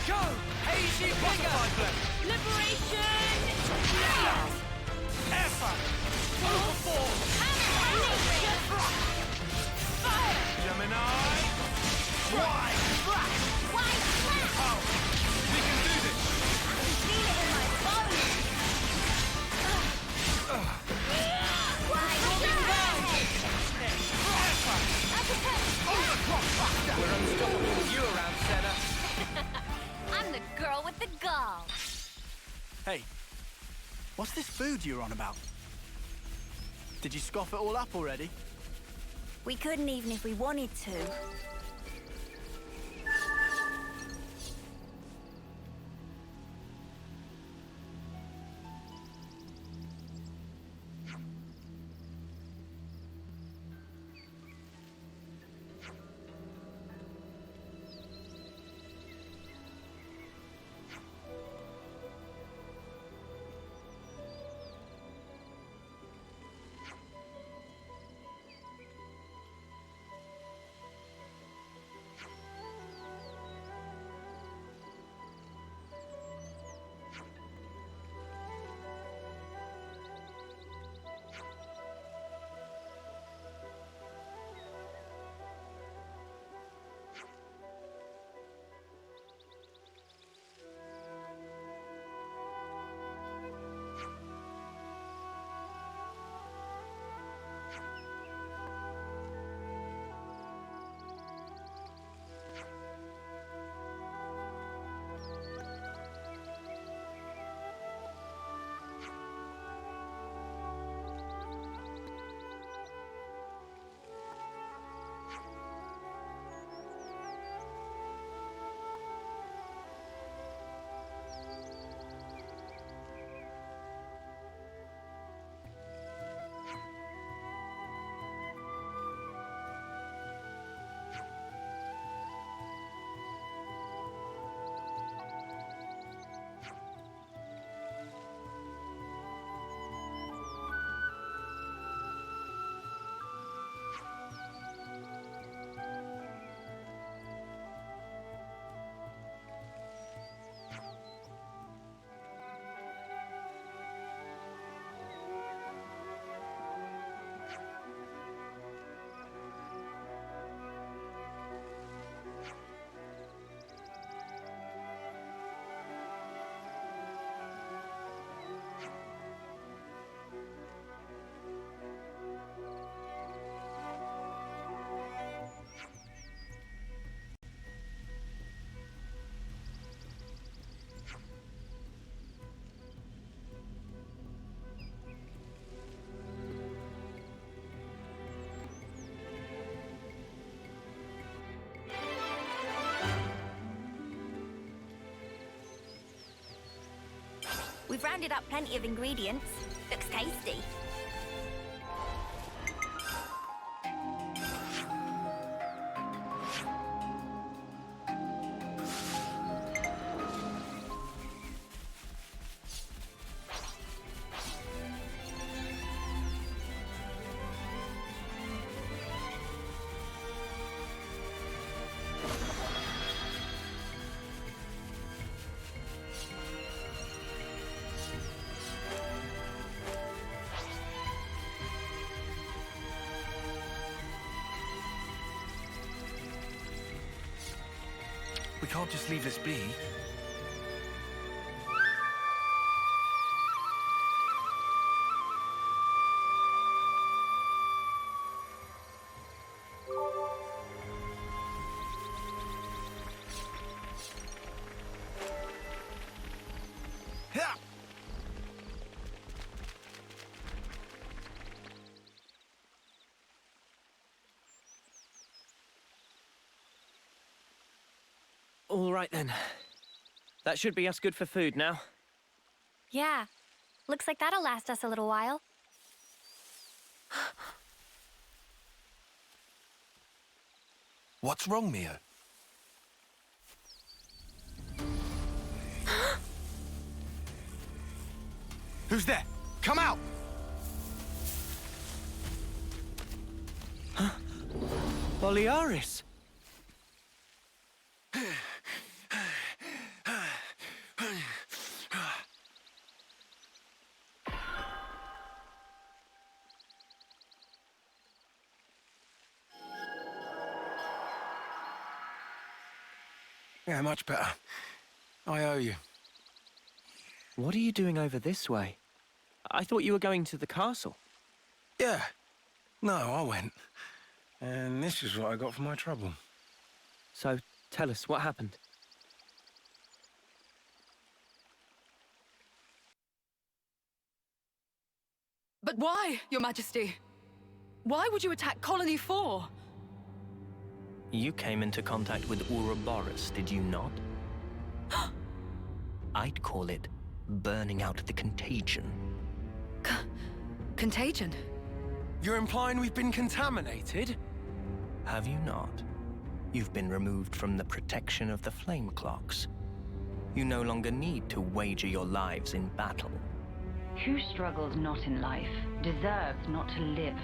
Go! Hazy butterfly blade! Liberation! Effort! Overboard! Fire! Gemini! Wide! Wide slap! Oh! We can do this! I can feel it in my bones! Wide slap! We're unstoppable with you around, Senna. I'm the girl with the gall. Hey, what's this food you're on about? Did you scoff it all up already? We couldn't even if we wanted to. We've rounded up plenty of ingredients. Looks tasty. We can't just leave this be. All right, then. That should be us good for food now. Yeah. Looks like that'll last us a little while. What's wrong, Mio? Who's there? Come out! 𝙬𝙧. Yeah, much better. I owe you. What are you doing over this way? I thought you were going to the castle. Yeah. No, I went. And this is what I got for my trouble. So, tell us, what happened? But why, Your Majesty? Why would you attack Colony 4? You came into contact with 𝙬𝙧, did you not? I'd call it burning out the contagion. Contagion? You're implying we've been contaminated? Have you not? You've been removed from the protection of the flame clocks. You no longer need to wager your lives in battle. Who struggles not in life deserves not to live.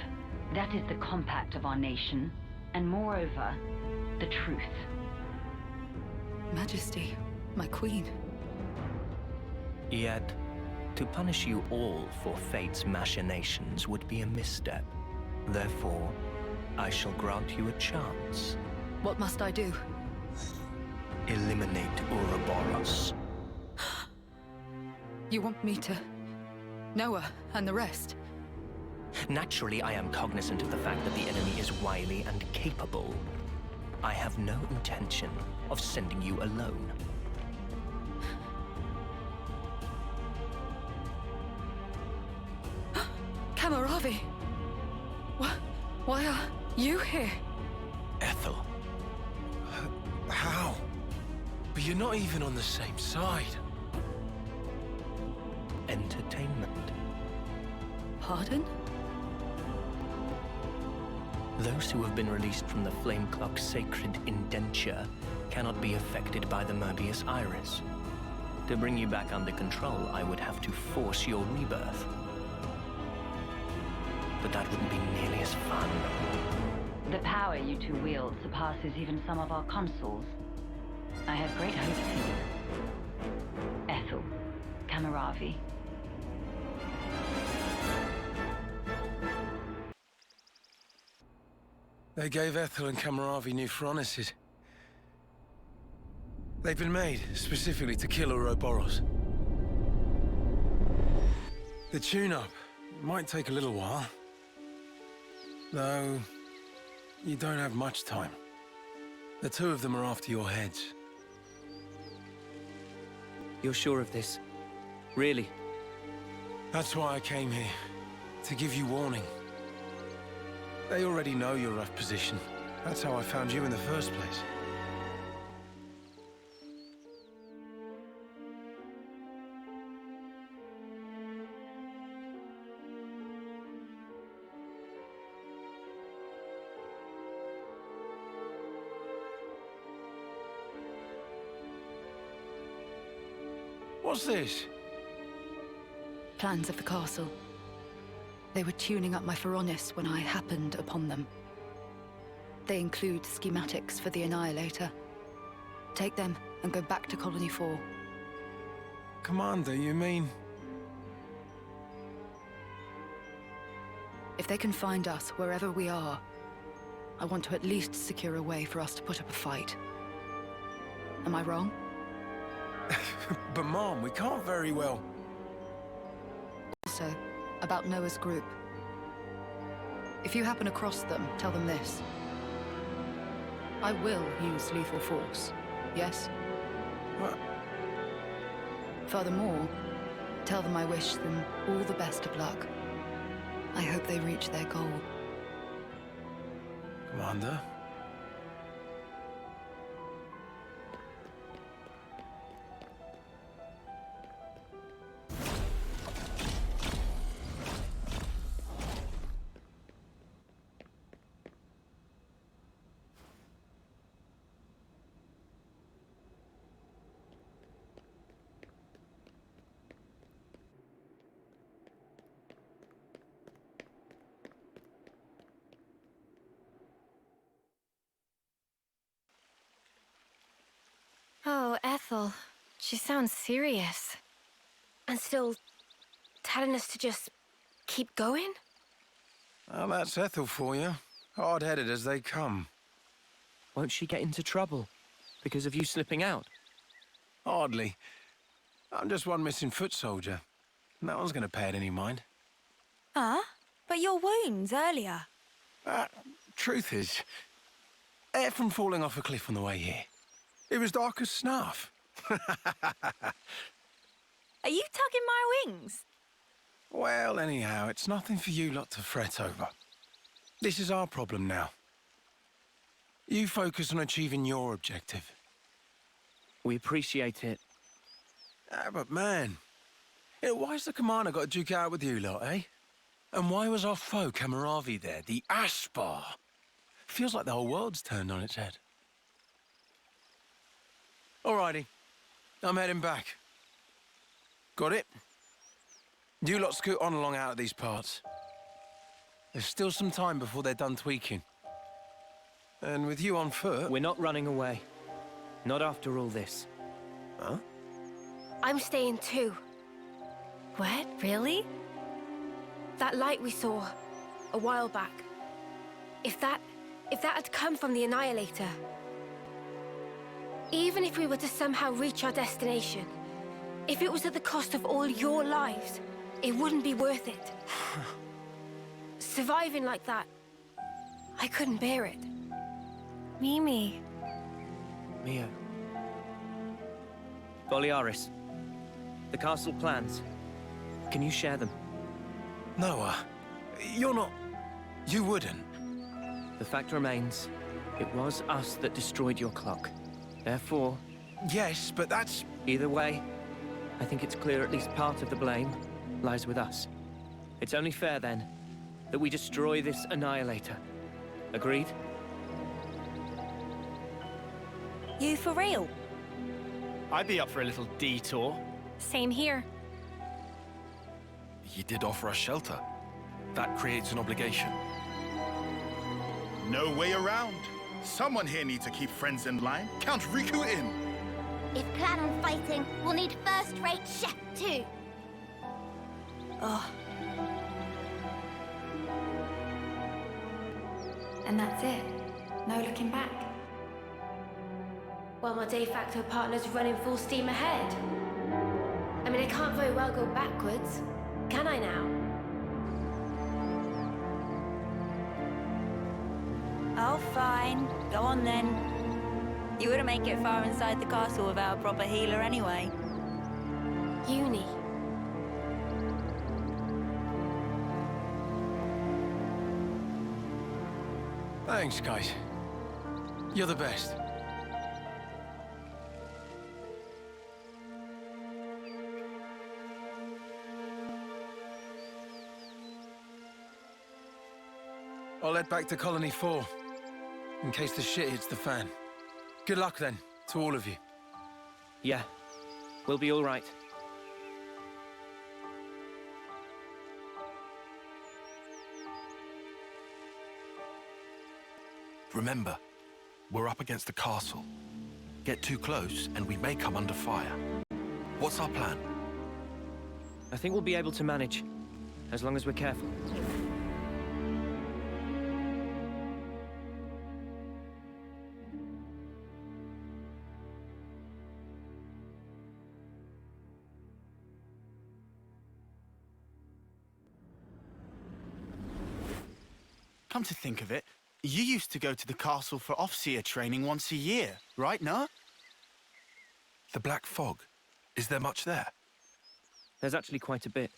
That is the compact of our nation, and moreover, the truth. Majesty, my queen. Yet, to punish you all for fate's machinations would be a misstep. Therefore, I shall grant you a chance. What must I do? Eliminate 𝙬𝙧. You want me to... Noah and the rest? Naturally, I am cognizant of the fact that the enemy is wily and capable. I have no intention of sending you alone. Kamaravi! Why are you here? Ethel. How? But you're not even on the same side. Entertainment. Pardon? Those who have been released from the Flame Clock's sacred indenture cannot be affected by the Mobius Iris. To bring you back under control, I would have to force your rebirth. But that wouldn't be nearly as fun. The power you two wield surpasses even some of our consuls. I have great hope for you. Ethel, Kamaravi. They gave Ethel and Kamaravi new furnaces. They've been made specifically to kill 𝙬𝙧. The tune-up might take a little while. Though, you don't have much time. The two of them are after your heads. You're sure of this? Really? That's why I came here. To give you warning. They already know your rough position. That's how I found you in the first place. What's this? Plans of the castle. They were tuning up my Feronis when I happened upon them. They include schematics for the Annihilator. Take them and go back to Colony 4. Commander, you mean? If they can find us wherever we are, I want to at least secure a way for us to put up a fight. Am I wrong? But Mom, we can't very well... Also, about Noah's group. If you happen across them, tell them this. I will use lethal force, yes? What? Furthermore, tell them I wish them all the best of luck. I hope they reach their goal. Commander? Oh, Ethel. She sounds serious. And still telling us to just keep going? Well, that's Ethel for you. Hard-headed as they come. Won't she get into trouble because of you slipping out? Hardly. I'm just one missing foot soldier. No one's going to pay it any mind. Huh? But your wounds earlier. Truth is, air from falling off a cliff on the way here. It was dark as snuff. Are you tugging my wings? Well, anyhow, it's nothing for you lot to fret over. This is our problem now. You focus on achieving your objective. We appreciate it. But man, why's the commander got to duke out with you lot, eh? And why was our foe Kamaravi there, the Ashbar? Feels like the whole world's turned on its head. Alrighty, I'm heading back. Got it? You lot scoot on along out of these parts. There's still some time before they're done tweaking. And with you on foot... We're not running away. Not after all this. Huh? I'm staying too. What? Really? That light we saw a while back. If that had come from the Annihilator, even if we were to somehow reach our destination, if it was at the cost of all your lives, it wouldn't be worth it. Surviving like that, I couldn't bear it. Mimi. Mia. 𝙬𝙧, the castle plans. Can you share them? Noah, you're not... You wouldn't. The fact remains, it was us that destroyed your clock. Therefore... Yes, but that's... Either way, I think it's clear at least part of the blame lies with us. It's only fair, then, that we destroy this Annihilator. Agreed? You for real? I'd be up for a little detour. Same here. He did offer us shelter. That creates an obligation. No way around. Someone here needs to keep friends in line. Count Riku in. If plan on fighting, we'll need first-rate chef too. Oh. And that's it. No looking back. Well, my de facto partner's running full steam ahead. I mean, I can't very well go backwards, can I now? Oh, fine. Go on then. You wouldn't make it far inside the castle without a proper healer anyway. Uni. Thanks, guys. You're the best. I'll head back to Colony 4, in case the shit hits the fan. Good luck, then, to all of you. Yeah, we'll be all right. Remember, we're up against the castle. Get too close and we may come under fire. What's our plan? I think we'll be able to manage, as long as we're careful. Come to think of it, you used to go to the castle for 𝙤𝙤 training once a year, right, no? The Black Fog. Is there much there? There's actually quite a bit.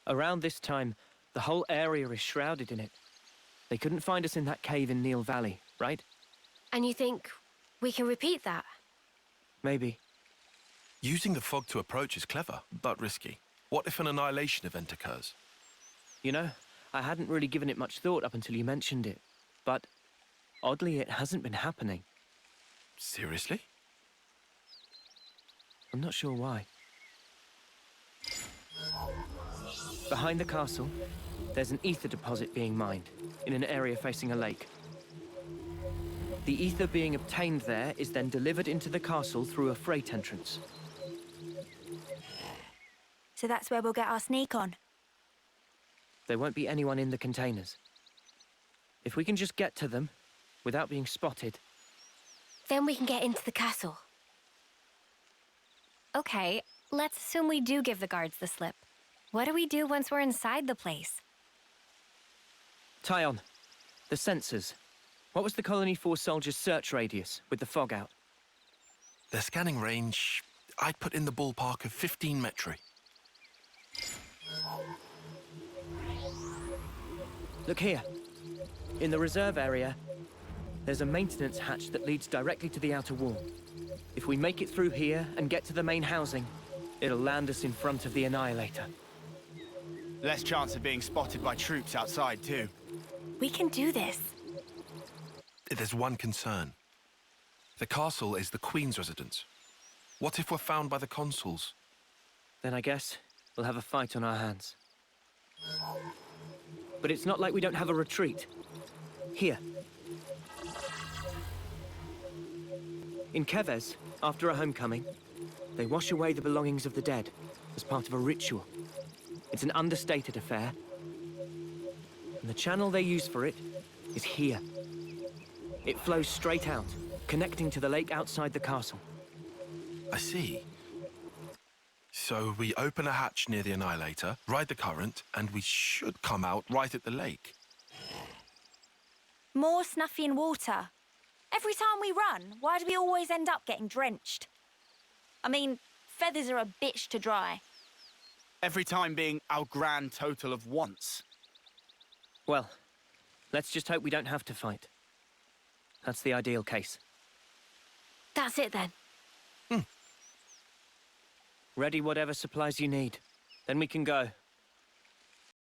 Around this time, the whole area is shrouded in it. They couldn't find us in that cave in Ňíl Valley, right? And you think we can repeat that? Maybe. Using the fog to approach is clever, but risky. What if an annihilation event occurs? You know, I hadn't really given it much thought up until you mentioned it. But, oddly, it hasn't been happening. Seriously? I'm not sure why. Behind the castle, there's an ether deposit being mined, in an area facing a lake. The ether being obtained there is then delivered into the castle through a freight entrance. So that's where we'll get our sneak on. There won't be anyone in the containers. If we can just get to them, without being spotted... Then we can get into the castle. Okay, let's assume we do give the guards the slip. What do we do once we're inside the place? Tyon, the sensors. What was the Colony Force soldiers' search radius with the fog out? Their scanning range, I'd put in the ballpark of 15 metri. Look here. In the reserve area, there's a maintenance hatch that leads directly to the outer wall. If we make it through here and get to the main housing, it'll land us in front of the Annihilator. Less chance of being spotted by troops outside, too. We can do this. There's one concern. The castle is the Queen's residence. What if we're found by the consuls? Then I guess we'll have a fight on our hands. But it's not like we don't have a retreat. Here. In Keves, after a homecoming, they wash away the belongings of the dead as part of a ritual. It's an understated affair. And the channel they use for it is here. It flows straight out, connecting to the lake outside the castle. I see. So we open a hatch near the Annihilator, ride the current, and we should come out right at the lake. More snuffing water. Every time we run, why do we always end up getting drenched? I mean, feathers are a bitch to dry. Every time being our grand total of once. Well, let's just hope we don't have to fight. That's the ideal case. That's it then. Ready whatever supplies you need. Then we can go.